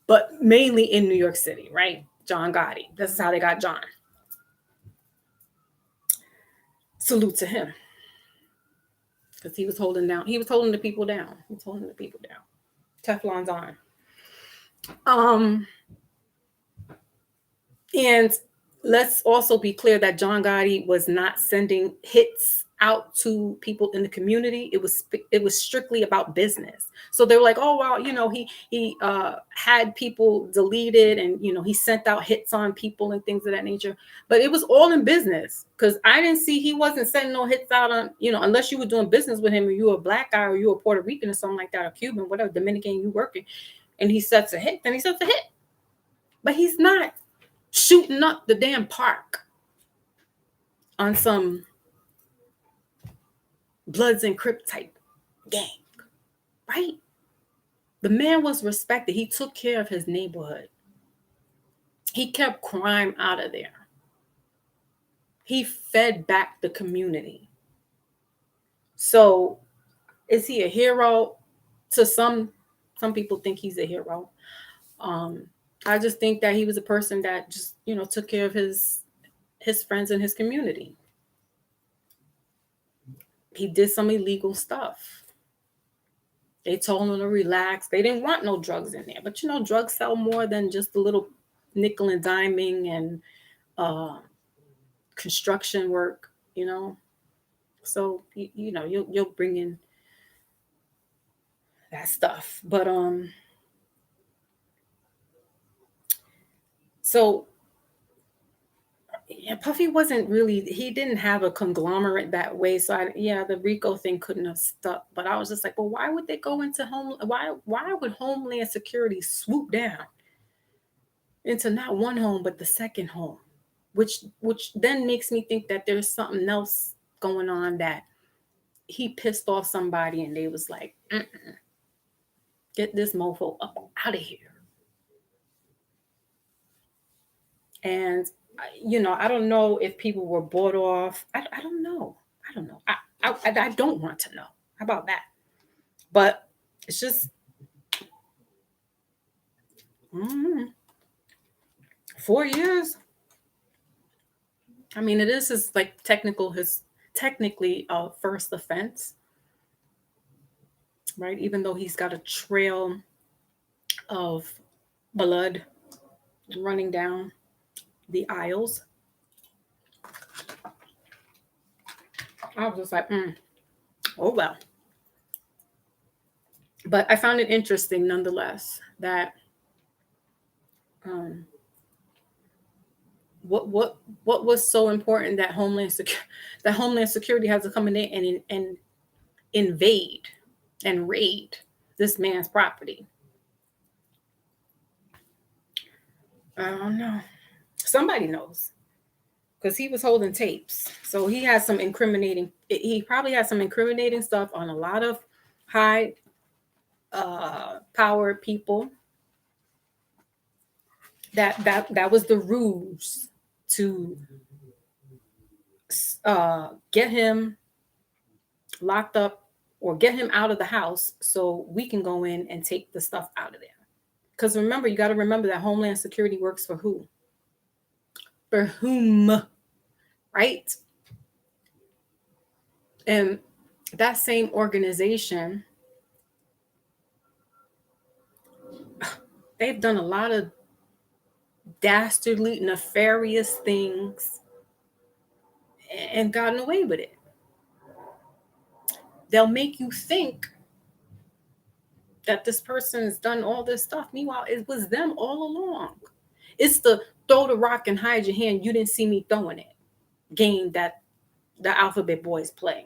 Speaker 1: but mainly in New York City, right? John Gotti. This is how they got John. Salute to him, because he was holding the people down. He was holding the people down. Teflon's on. And let's also be clear that John Gotti was not sending hits out to people in the community. It was strictly about business. So they were like, oh wow, he had people deleted, and he sent out hits on people and things of that nature. But it was all in business, because I didn't see he wasn't sending no hits out on unless you were doing business with him, or you were a black guy, or you were Puerto Rican or something like that, or Cuban, whatever, Dominican, you working, and he sets a hit, then he sets a hit. But he's not shooting up the damn park on some Bloods and Crip type gang, right? The man was respected. He took care of his neighborhood. He kept crime out of there. He fed back the community. So is he a hero? To some people think he's a hero. I just think that he was a person that just, took care of his friends and his community. He did some illegal stuff. They told him to relax. They didn't want no drugs in there. But drugs sell more than just a little nickel and diming and construction work, So you'll bring in that stuff. But so Yeah, Puffy wasn't really, he didn't have a conglomerate that way. So yeah, the RICO thing couldn't have stuck. But I was just like, well, why would they go into why would Homeland Security swoop down into not one home but the second home? Which then makes me think that there's something else going on, that he pissed off somebody and they was like, get this mofo up out of here. And I don't know if people were bought off. I don't know. I don't know. I don't want to know. How about that? But it's just mm, 4 years. I mean, it is his like his technically first offense, right? Even though he's got a trail of blood running down the aisles. I was just like, oh well. But I found it interesting nonetheless that um, what was so important that Homeland Security has to come in there and invade and raid this man's property. I don't know. Somebody knows, because he was holding tapes, so he has some incriminating. He probably has some incriminating stuff on a lot of high power people. That was the ruse to get him locked up or get him out of the house so we can go in and take the stuff out of there. Because remember, you got to remember that Homeland Security works for who? For whom? Right? And that same organization, they've done a lot of dastardly, nefarious things and gotten away with it. They'll make you think that this person has done all this stuff. Meanwhile, it was them all along. It's the throw the rock and hide your hand, you didn't see me throwing it game that the Alphabet Boys play.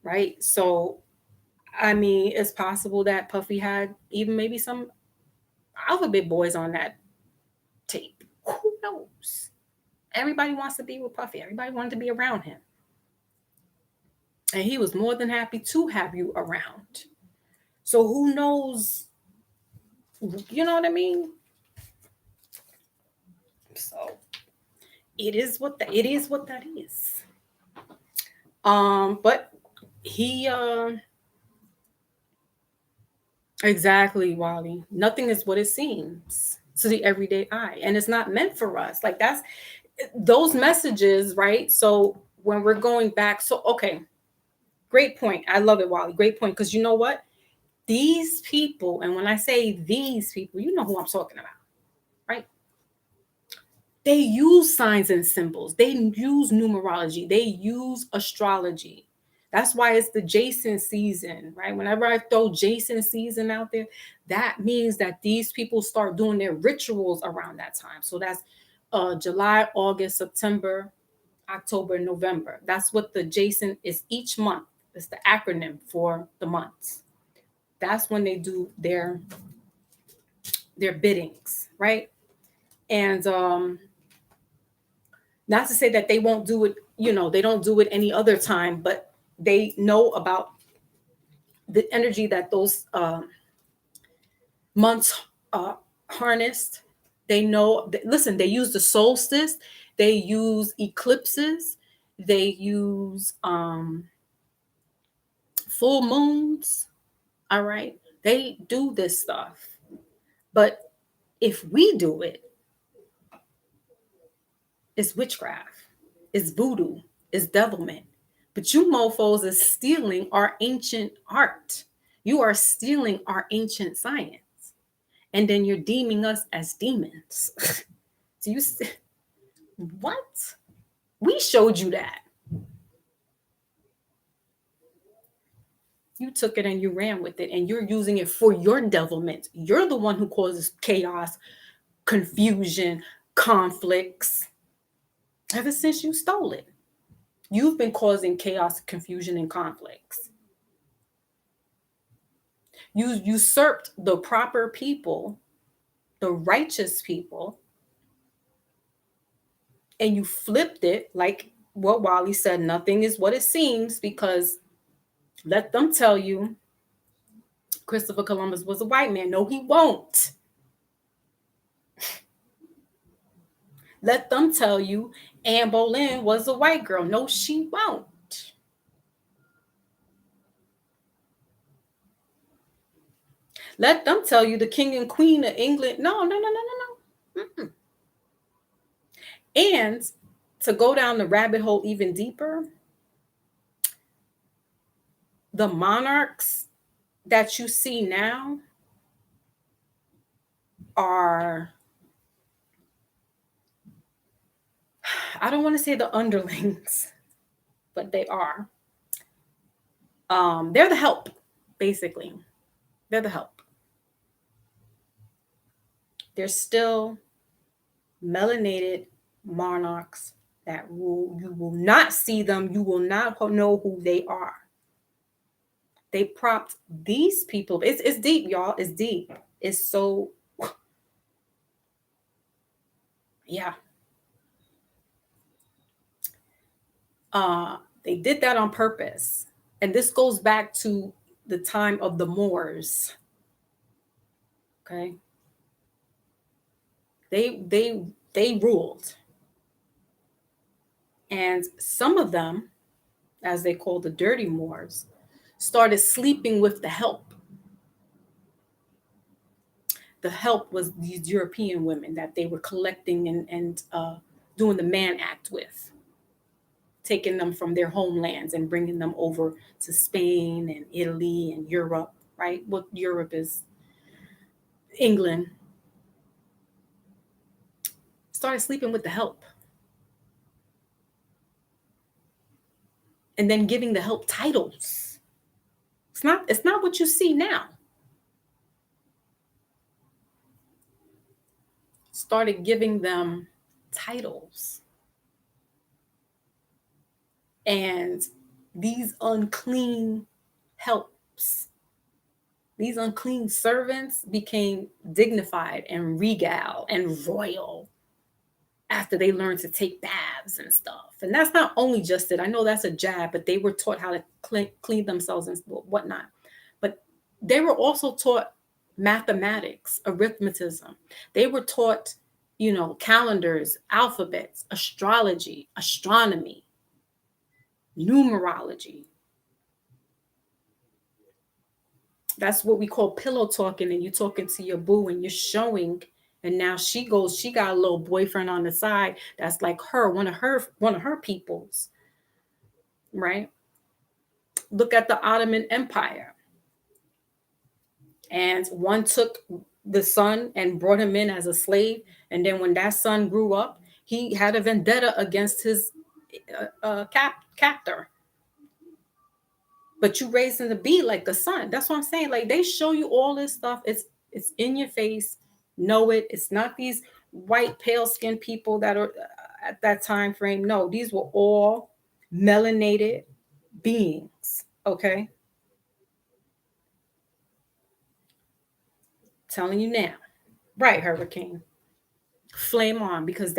Speaker 1: Right? So, I mean, it's possible that Puffy had even maybe some Alphabet Boys on that tape. Who knows? Everybody wants to be with Puffy. Everybody wanted to be around him. And he was more than happy to have you around. So who knows? You know what I mean? So it is what that is. But he exactly, Wally. Nothing is what it seems to the everyday eye. And it's not meant for us. Like that's those messages, right? So when we're going back, so okay, great point. I love it, Wally. Great point. Because you know what? These people, and when I say these people, you know who I'm talking about, right? They use signs and symbols. They use numerology. They use astrology. That's why it's the Jason season, right? Whenever I throw Jason season out there, that means that these people start doing their rituals around that time. So that's July, August, September, October, November. That's what the Jason is each month. It's the acronym for the months. That's when they do their biddings, right? And not to say that they won't do it, they don't do it any other time, but they know about the energy that those months harnessed. They know listen, they use the solstice, they use eclipses, they use full moons. All right, they do this stuff. But if we do it, it's witchcraft, it's voodoo, it's devilment. But you mofos is stealing our ancient art. You are stealing our ancient science. And then you're deeming us as demons. Do you see? What? We showed you that. You took it and you ran with it, and you're using it for your devilment. You're the one who causes chaos, confusion, conflicts. ever since you stole it. You've been causing chaos, confusion, and conflicts. You usurped the proper people, the righteous people, and you flipped it like what Wally said, nothing is what it seems, because let them tell you Christopher Columbus was a white man. No, he won't. Let them tell you Anne Boleyn was a white girl. No, she won't. Let them tell you the king and queen of England. No, no, no, no, no, no. Mm-mm. And to go down the rabbit hole even deeper, the monarchs that you see now are, I don't want to say the underlings, but they are. They're the help, basically. They're the help. They're still melanated monarchs that you will not see them. You will not know who they are. They propped these people. It's deep, y'all. It's deep. It's so, yeah. They did that on purpose. And this goes back to the time of the Moors. Okay. They ruled. And some of them, as they call the dirty Moors, started sleeping with the help. The help was these European women that they were collecting and doing the man act with, taking them from their homelands and bringing them over to Spain and Italy and Europe, right? What Europe is England. Started sleeping with the help. And then giving the help titles. It's not what you see now. Started giving them titles. And these unclean helps, these unclean servants became dignified and regal and royal after they learned to take baths and stuff. And that's not only just it. I know that's a jab, but they were taught how to clean themselves and whatnot. But they were also taught mathematics, arithmetism. They were taught, calendars, alphabets, astrology, astronomy, numerology. That's what we call pillow talking, and you talking to your boo and you're showing, and now she got a little boyfriend on the side that's like one of her peoples, right? Look at the Ottoman Empire. And one took the son and brought him in as a slave, and then when that son grew up, he had a vendetta against his captor. But you raised him to be like the son. That's what I'm saying. Like, they show you all this stuff. It's in your face. Know it. It's not these white, pale skinned people that are at that time frame. No, these were all melanated beings. Okay. Telling you now. Right, Hurricane. Flame on, because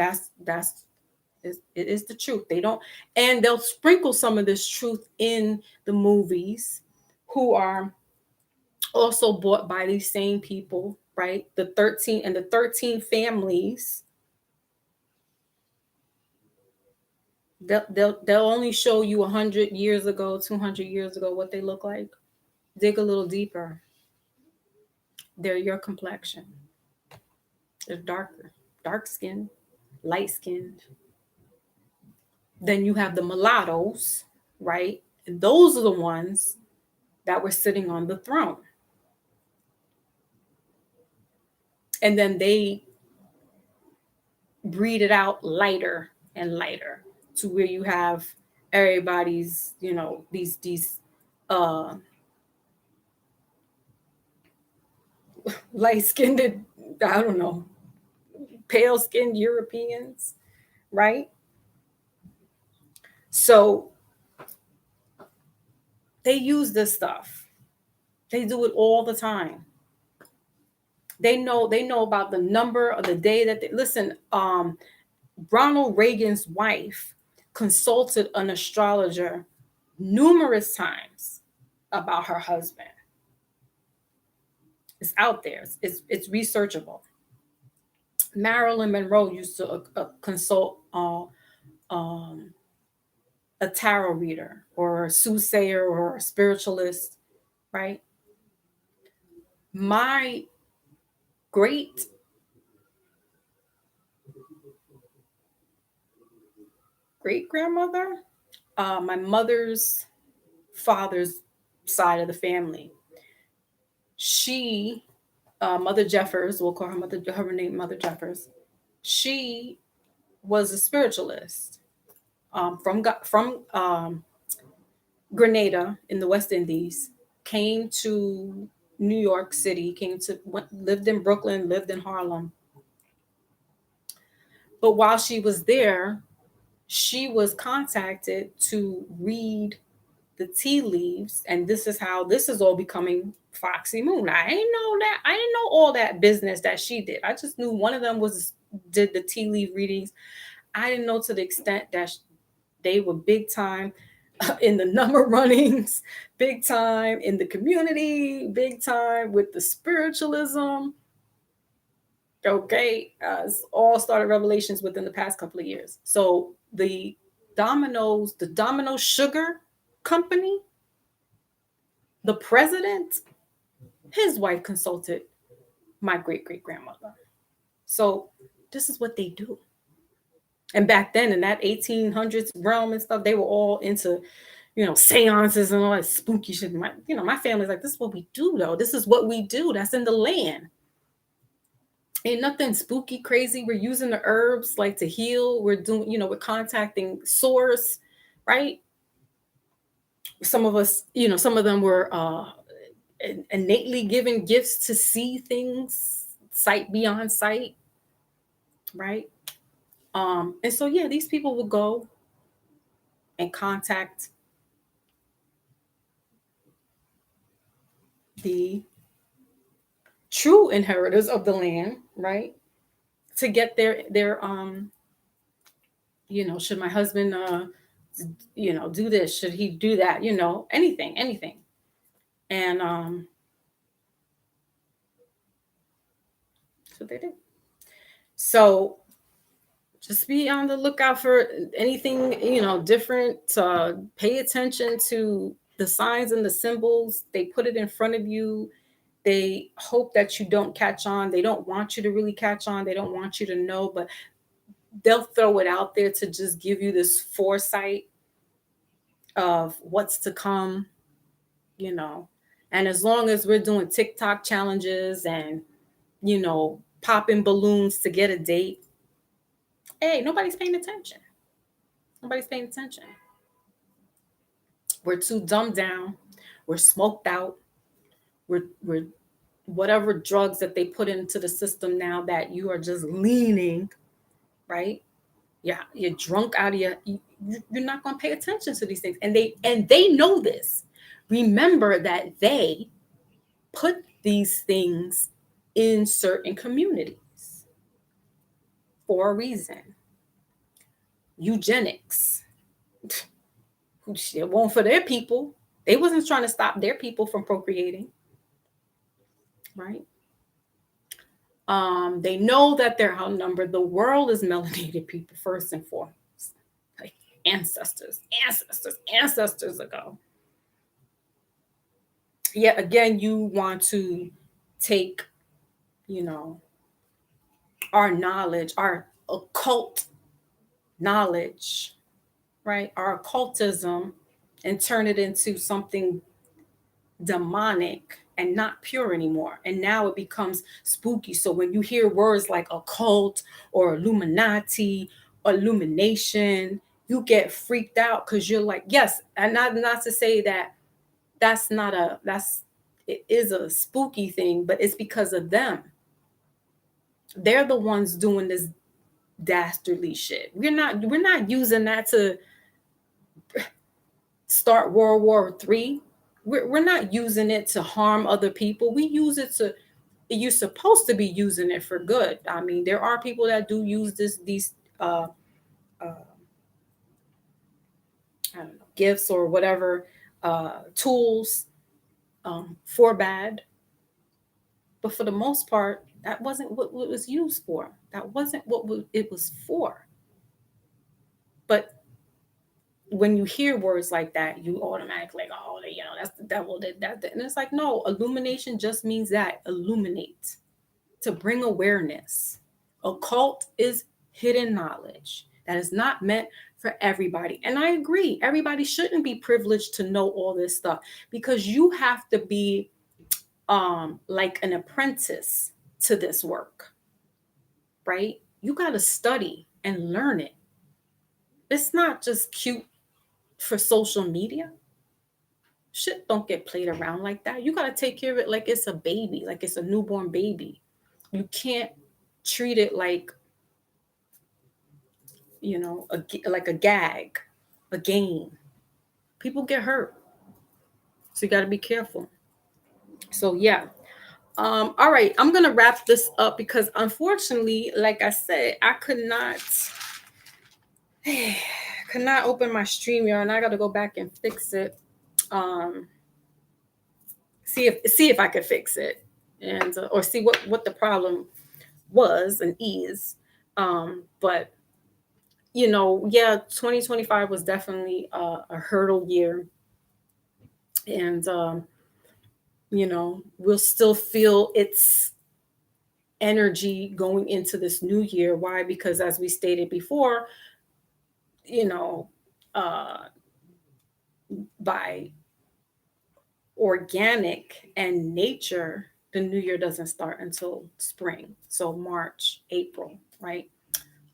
Speaker 1: it is the truth. They don't, and they'll sprinkle some of this truth in the movies, who are also bought by these same people, right? The 13 families. They'll only show you 100 years ago, 200 years ago, what they look like. Dig a little deeper. They're your complexion. They're darker, dark skinned, light skinned. Then you have the mulattoes, right? And those are the ones that were sitting on the throne. And then they breed it out lighter and lighter to where you have everybody's, these light-skinned, I don't know, pale-skinned Europeans, right? So they use this stuff. They do it all the time. They know about the number of the day that they listen. Ronald Reagan's wife consulted an astrologer numerous times about her husband. It's out there. It's researchable. Marilyn Monroe used to consult um, a tarot reader or a soothsayer or a spiritualist, right? My great great grandmother, my mother's father's side of the family, she, Mother Jeffers, we'll call her her name Mother Jeffers. She was a spiritualist from Grenada in the West Indies, came to New York City, lived in Brooklyn, lived in Harlem. But while she was there, she was contacted to read the tea leaves, and this is all becoming Foxy Moon. I didn't know that. I didn't know all that business that she did. I just knew one of them did the tea leaf readings. I didn't know to the extent that they were big time in the number runnings, big time in the community, big time with the spiritualism. Okay, it's all started revelations within the past couple of years. So the Domino Sugar Company, the president, his wife consulted my great great grandmother. So this is what they do. And back then, in that 1800s realm and stuff, they were all into, seances and all that spooky shit. My family's like, this is what we do, though. This is what we do. That's in the land. Ain't nothing spooky, crazy. We're using the herbs like to heal. We're doing, we're contacting source, right? Some of us, some of them were innately given gifts to see things, sight beyond sight, right? And so yeah, these people will go and contact the true inheritors of the land, right? To get should my husband do this? Should he do that? Anything. And that's what they did. So just be on the lookout for anything, different. Pay attention to the signs and the symbols. They put it in front of you. They hope that you don't catch on. They don't want you to really catch on. They don't want you to know, but they'll throw it out there to just give you this foresight of what's to come, And as long as we're doing TikTok challenges and, popping balloons to get a date, hey, nobody's paying attention. Nobody's paying attention. We're too dumbed down. We're smoked out. We're whatever drugs that they put into the system now that you are just leaning, right? Yeah, you're drunk out of you're not going to pay attention to these things. And they know this. Remember that they put these things in certain communities for a reason. Eugenics. It won't for their people. They wasn't trying to stop their people from procreating, right? They know that they're outnumbered. The world is melanated people first and foremost, like ancestors ago. Yet again, you want to take, our knowledge, our occult knowledge, right? Our occultism, and turn it into something demonic and not pure anymore. And now it becomes spooky. So when you hear words like occult or Illuminati, illumination, you get freaked out because you're like, yes, and not to say that it is a spooky thing, but it's because of them. They're the ones doing this dastardly shit. We're not using that to start World War III. We're not using it to harm other people. We use it to, you're supposed to be using it for good. I mean, there are people that do use these uh, I don't know, gifts or whatever tools for bad. But for the most part, that wasn't what it was used for. That wasn't what it was for. But when you hear words like that, you automatically go, oh, that's the devil. That. And it's like, no, illumination just means that, illuminate, to bring awareness. Occult is hidden knowledge that is not meant for everybody. And I agree, everybody shouldn't be privileged to know all this stuff, because you have to be like an apprentice to this work, right? You got to study and learn it. It's not just cute for social media. Shit don't get played around like that. You got to take care of it like it's a baby, like it's a newborn baby. You can't treat it like, like a gag, a game. People get hurt. So you got to be careful. So yeah. All right, I'm gonna wrap this up because unfortunately, like I said, I could not open my StreamYard, and I got to go back and fix it. Um, see if I could fix it, and or see what the problem was and is. But yeah, 2025 was definitely a hurdle year, and we'll still feel its energy going into this new year. Why? Because as we stated before, you know, uh, by organic and nature, the new year doesn't start until spring. So March, April, right?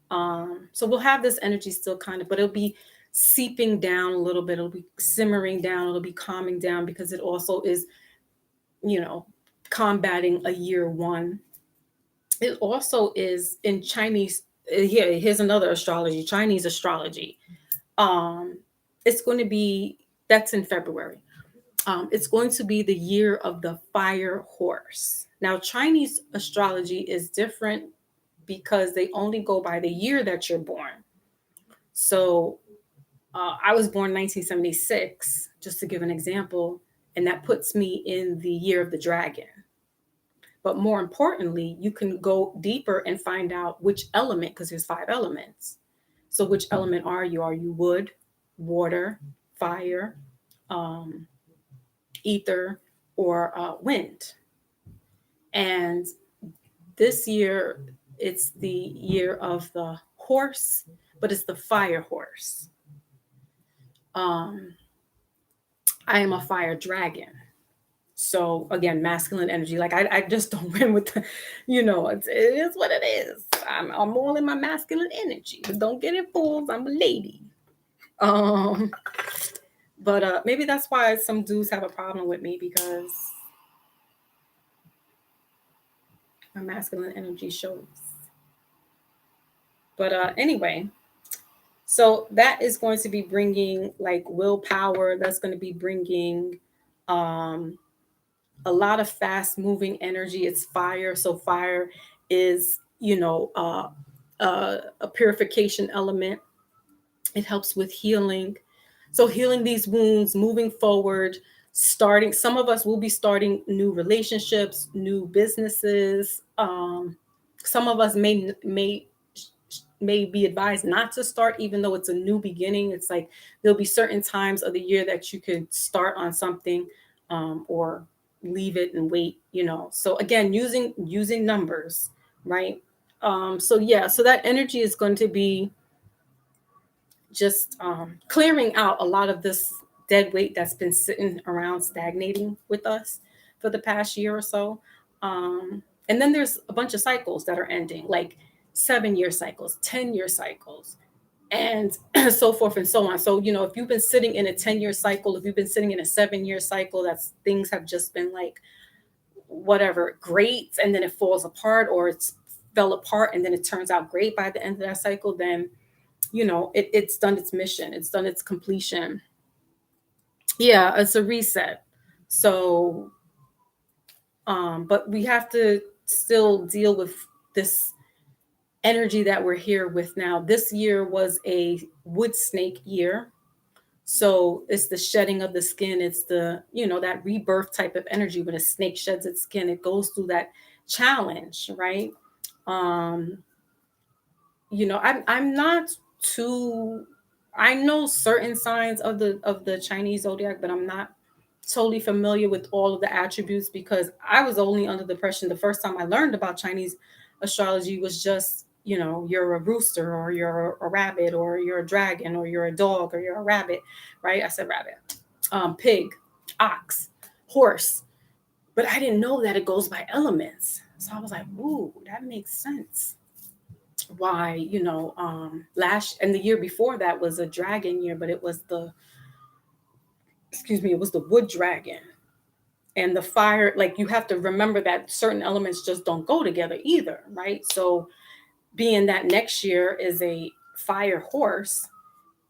Speaker 1: So we'll have this energy still kind of, but it'll be seeping down a little bit. It'll be simmering down. It'll be calming down because it also is, you know, combating a year one. It also is in Chinese. Here, here's another astrology, Chinese astrology. Um, it's going to be, that's in February. It's going to be the year of the fire horse. Now, Chinese astrology is different because they only go by the year that you're born. So I was born 1976, just to give an example, and that puts me in the year of the dragon. But more importantly, you can go deeper and find out which element, because there's 5 elements. So which element are you? Are you wood, water, fire, um, ether, or wind? And this year, it's the year of the horse, but it's the fire horse. Um, I am a fire dragon. So again, masculine energy. Like I just don't win with the, it is what it is. I'm all in my masculine energy. But don't get it fooled. I'm a lady. Um, but maybe that's why some dudes have a problem with me, because my masculine energy shows. But anyway, so that is going to be bringing like willpower. That's going to be bringing um, a lot of fast moving energy. It's fire. So fire is, a purification element. It helps with healing. So healing these wounds, moving forward, starting. Some of us will be starting new relationships, new businesses. Some of us may be advised not to start, even though it's a new beginning. It's like there'll be certain times of the year that you could start on something, or leave it and wait. So again, using numbers, right? So yeah, so that energy is going to be just clearing out a lot of this dead weight that's been sitting around stagnating with us for the past year or so. And then there's a bunch of cycles that are ending, like 7-year cycles, 10-year cycles, and so forth and so on. So, if you've been sitting in a 10-year cycle, if you've been sitting in a 7-year cycle, that's things have just been like, whatever, great, and then it falls apart, or it's fell apart and then it turns out great by the end of that cycle, then it's done its mission, it's done its completion. Yeah, it's a reset. So, but we have to still deal with this energy that we're here with now. This year was a wood snake year. So it's the shedding of the skin. It's the, that rebirth type of energy. When a snake sheds its skin, it goes through that challenge, right? Um, I'm not too, I know certain signs of the Chinese zodiac, but I'm not totally familiar with all of the attributes because I was only under the impression the first time I learned about Chinese astrology was just, you're a rooster or you're a rabbit or you're a dragon or you're a dog or you're a rabbit, right? I said rabbit, pig, ox, horse, but I didn't know that it goes by elements. So I was like, ooh, that makes sense why, last and the year before that was a dragon year, but it was the, excuse me, it was the wood dragon. And the fire, like, you have to remember that certain elements just don't go together either, right? So being that next year is a fire horse,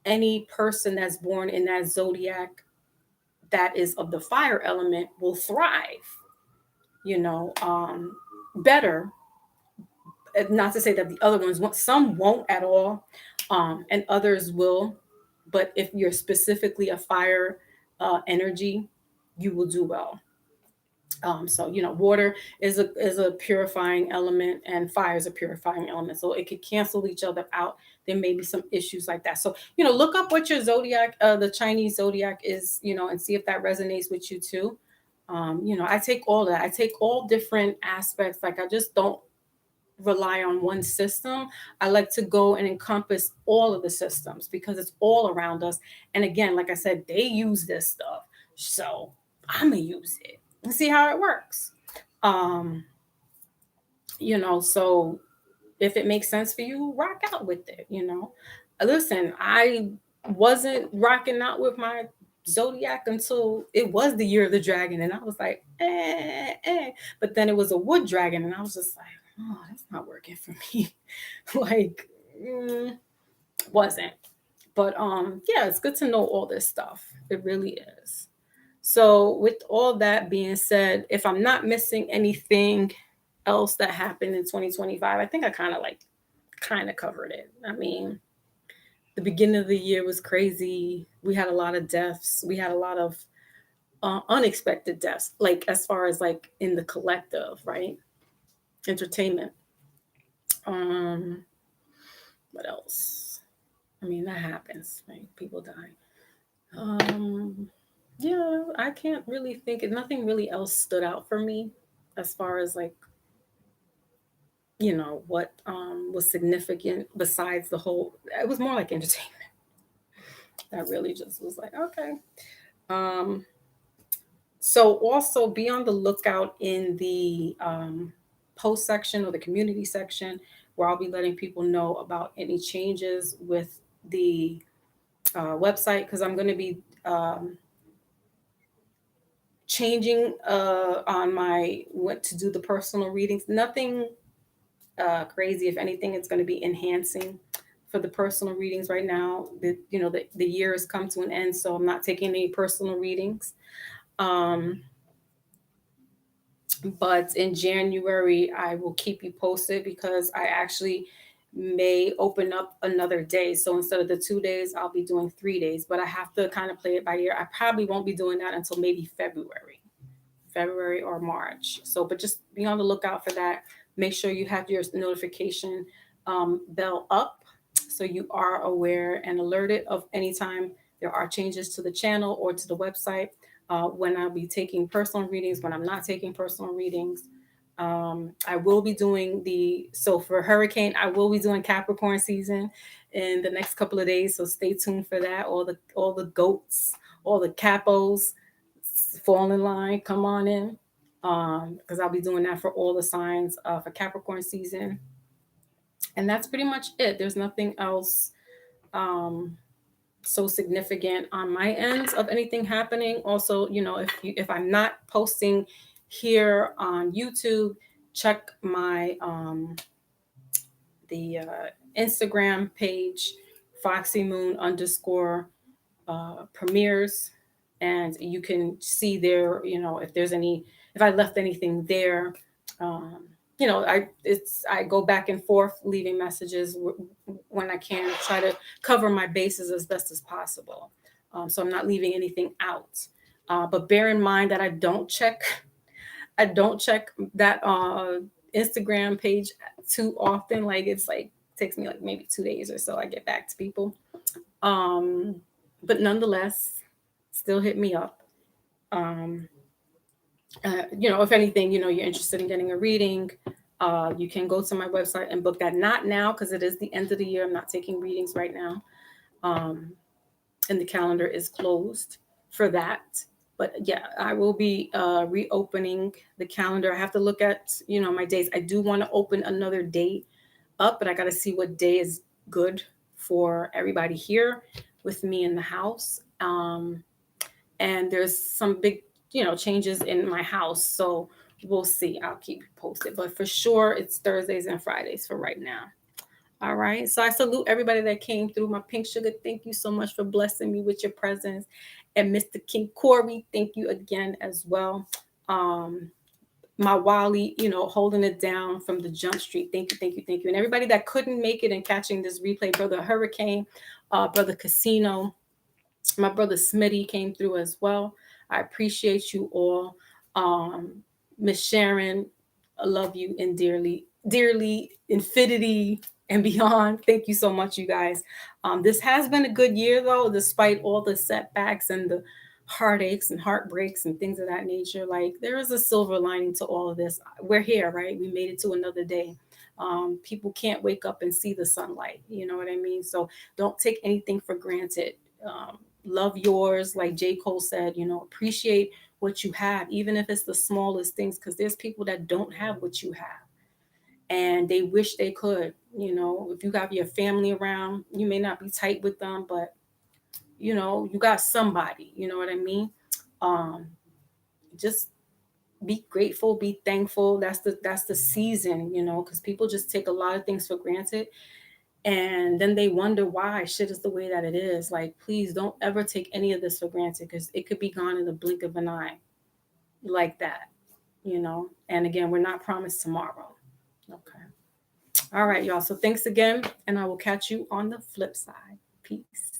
Speaker 1: any person that's born in that zodiac that is of the fire element will thrive, you know um better. Not to say that the other ones won't, some won't at all, and others will. But if you're specifically a fire energy, you will do well. So water is a purifying element, and fire is a purifying element. So it could cancel each other out. There may be some issues like that. So look up what your zodiac, the Chinese zodiac is, and see if that resonates with you too. I take all that. I take all different aspects. Like, I just don't rely on one system. I like to go and encompass all of the systems because it's all around us. And again, like I said, they use this stuff. So I'm going to use it and see how it works. Um, so if it makes sense for you, rock out with it. Listen, I wasn't rocking out with my zodiac until it was the year of the dragon. And I was like, eh. But then it was a wood dragon. And I was just like, oh, that's not working for me. like, mm, wasn't. But yeah, it's good to know all this stuff. It really is. So, with all that being said, if I'm not missing anything else that happened in 2025, I think I kind of covered it. I mean, the beginning of the year was crazy. We had a lot of deaths. We had a lot of unexpected deaths, like as far as like in the collective, right? Entertainment. Um, what else? I mean, that happens, right? People die. Um, yeah, I can't really think. Nothing really else stood out for me as far as like what was significant besides the whole. It was more like entertainment. That really just was like okay. Um, so also be on the lookout in the post section or the community section where I'll be letting people know about any changes with the website because I'm going to be changing on my what to do the personal readings. Nothing crazy. If anything, it's going to be enhancing for the personal readings right now. The year has come to an end, so I'm not taking any personal readings. Um, but in January, I will keep you posted because I actually may open up another day. So instead of the 2 days, I'll be doing 3 days, but I have to kind of play it by ear. I probably won't be doing that until maybe February or March. So, but just be on the lookout for that. Make sure you have your notification bell up so you are aware and alerted of anytime there are changes to the channel or to the website. When I'll be taking personal readings, when I'm not taking personal readings. I will be doing so for Hurricane, I will be doing Capricorn season in the next couple of days. So stay tuned for that. All the goats, all the capos, fall in line, come on in. Because I'll be doing that for all the signs for Capricorn season. And that's pretty much it. There's nothing else um, so significant on my end of anything happening. Also, if I'm not posting here on YouTube, check my the Instagram page, Foxy Moon _ premieres. and you can see there, if there's if I left anything there. Um, I go back and forth leaving messages when I can, try to cover my bases as best as possible. So I'm not leaving anything out. But bear in mind that I don't check that Instagram page too often. Like it's like takes me like maybe 2 days or so I get back to people. Um, but nonetheless, still hit me up. Um, if anything, you're interested in getting a reading, you can go to my website and book that. Not now, because it is the end of the year. I'm not taking readings right now. Um, and the calendar is closed for that. But yeah, I will be reopening the calendar. I have to look at, my days. I do want to open another date up, but I got to see what day is good for everybody here with me in the house. And there's some big, changes in my house. So we'll see. I'll keep you posted. But for sure, it's Thursdays and Fridays for right now. All right. So I salute everybody that came through. My pink sugar, thank you so much for blessing me with your presence. And Mr. King Corey, thank you again as well. Um, my Wally, holding it down from the jump street. Thank you, thank you, thank you. And everybody that couldn't make it and catching this replay, Brother Hurricane, Brother Casino, my brother Smitty came through as well. I appreciate you all. Um, Miss Sharon, I love you and dearly, dearly, infinity and beyond. Thank you so much, you guys. This has been a good year, though, despite all the setbacks and the heartaches and heartbreaks and things of that nature. Like, there is a silver lining to all of this. We're here, right? We made it to another day. People can't wake up and see the sunlight. You know what I mean? So don't take anything for granted. Love yours, like J. Cole said, appreciate what you have, even if it's the smallest things, because there's people that don't have what you have and they wish they could. If you got your family around, you may not be tight with them, but you got somebody, you know what I mean? Um, just be grateful, be thankful. That's the season, because people just take a lot of things for granted, and then they wonder why shit is the way that it is. Like, please don't ever take any of this for granted, because it could be gone in the blink of an eye, like that. And again, we're not promised tomorrow. Okay. All right, y'all. So thanks again, and I will catch you on the flip side. Peace.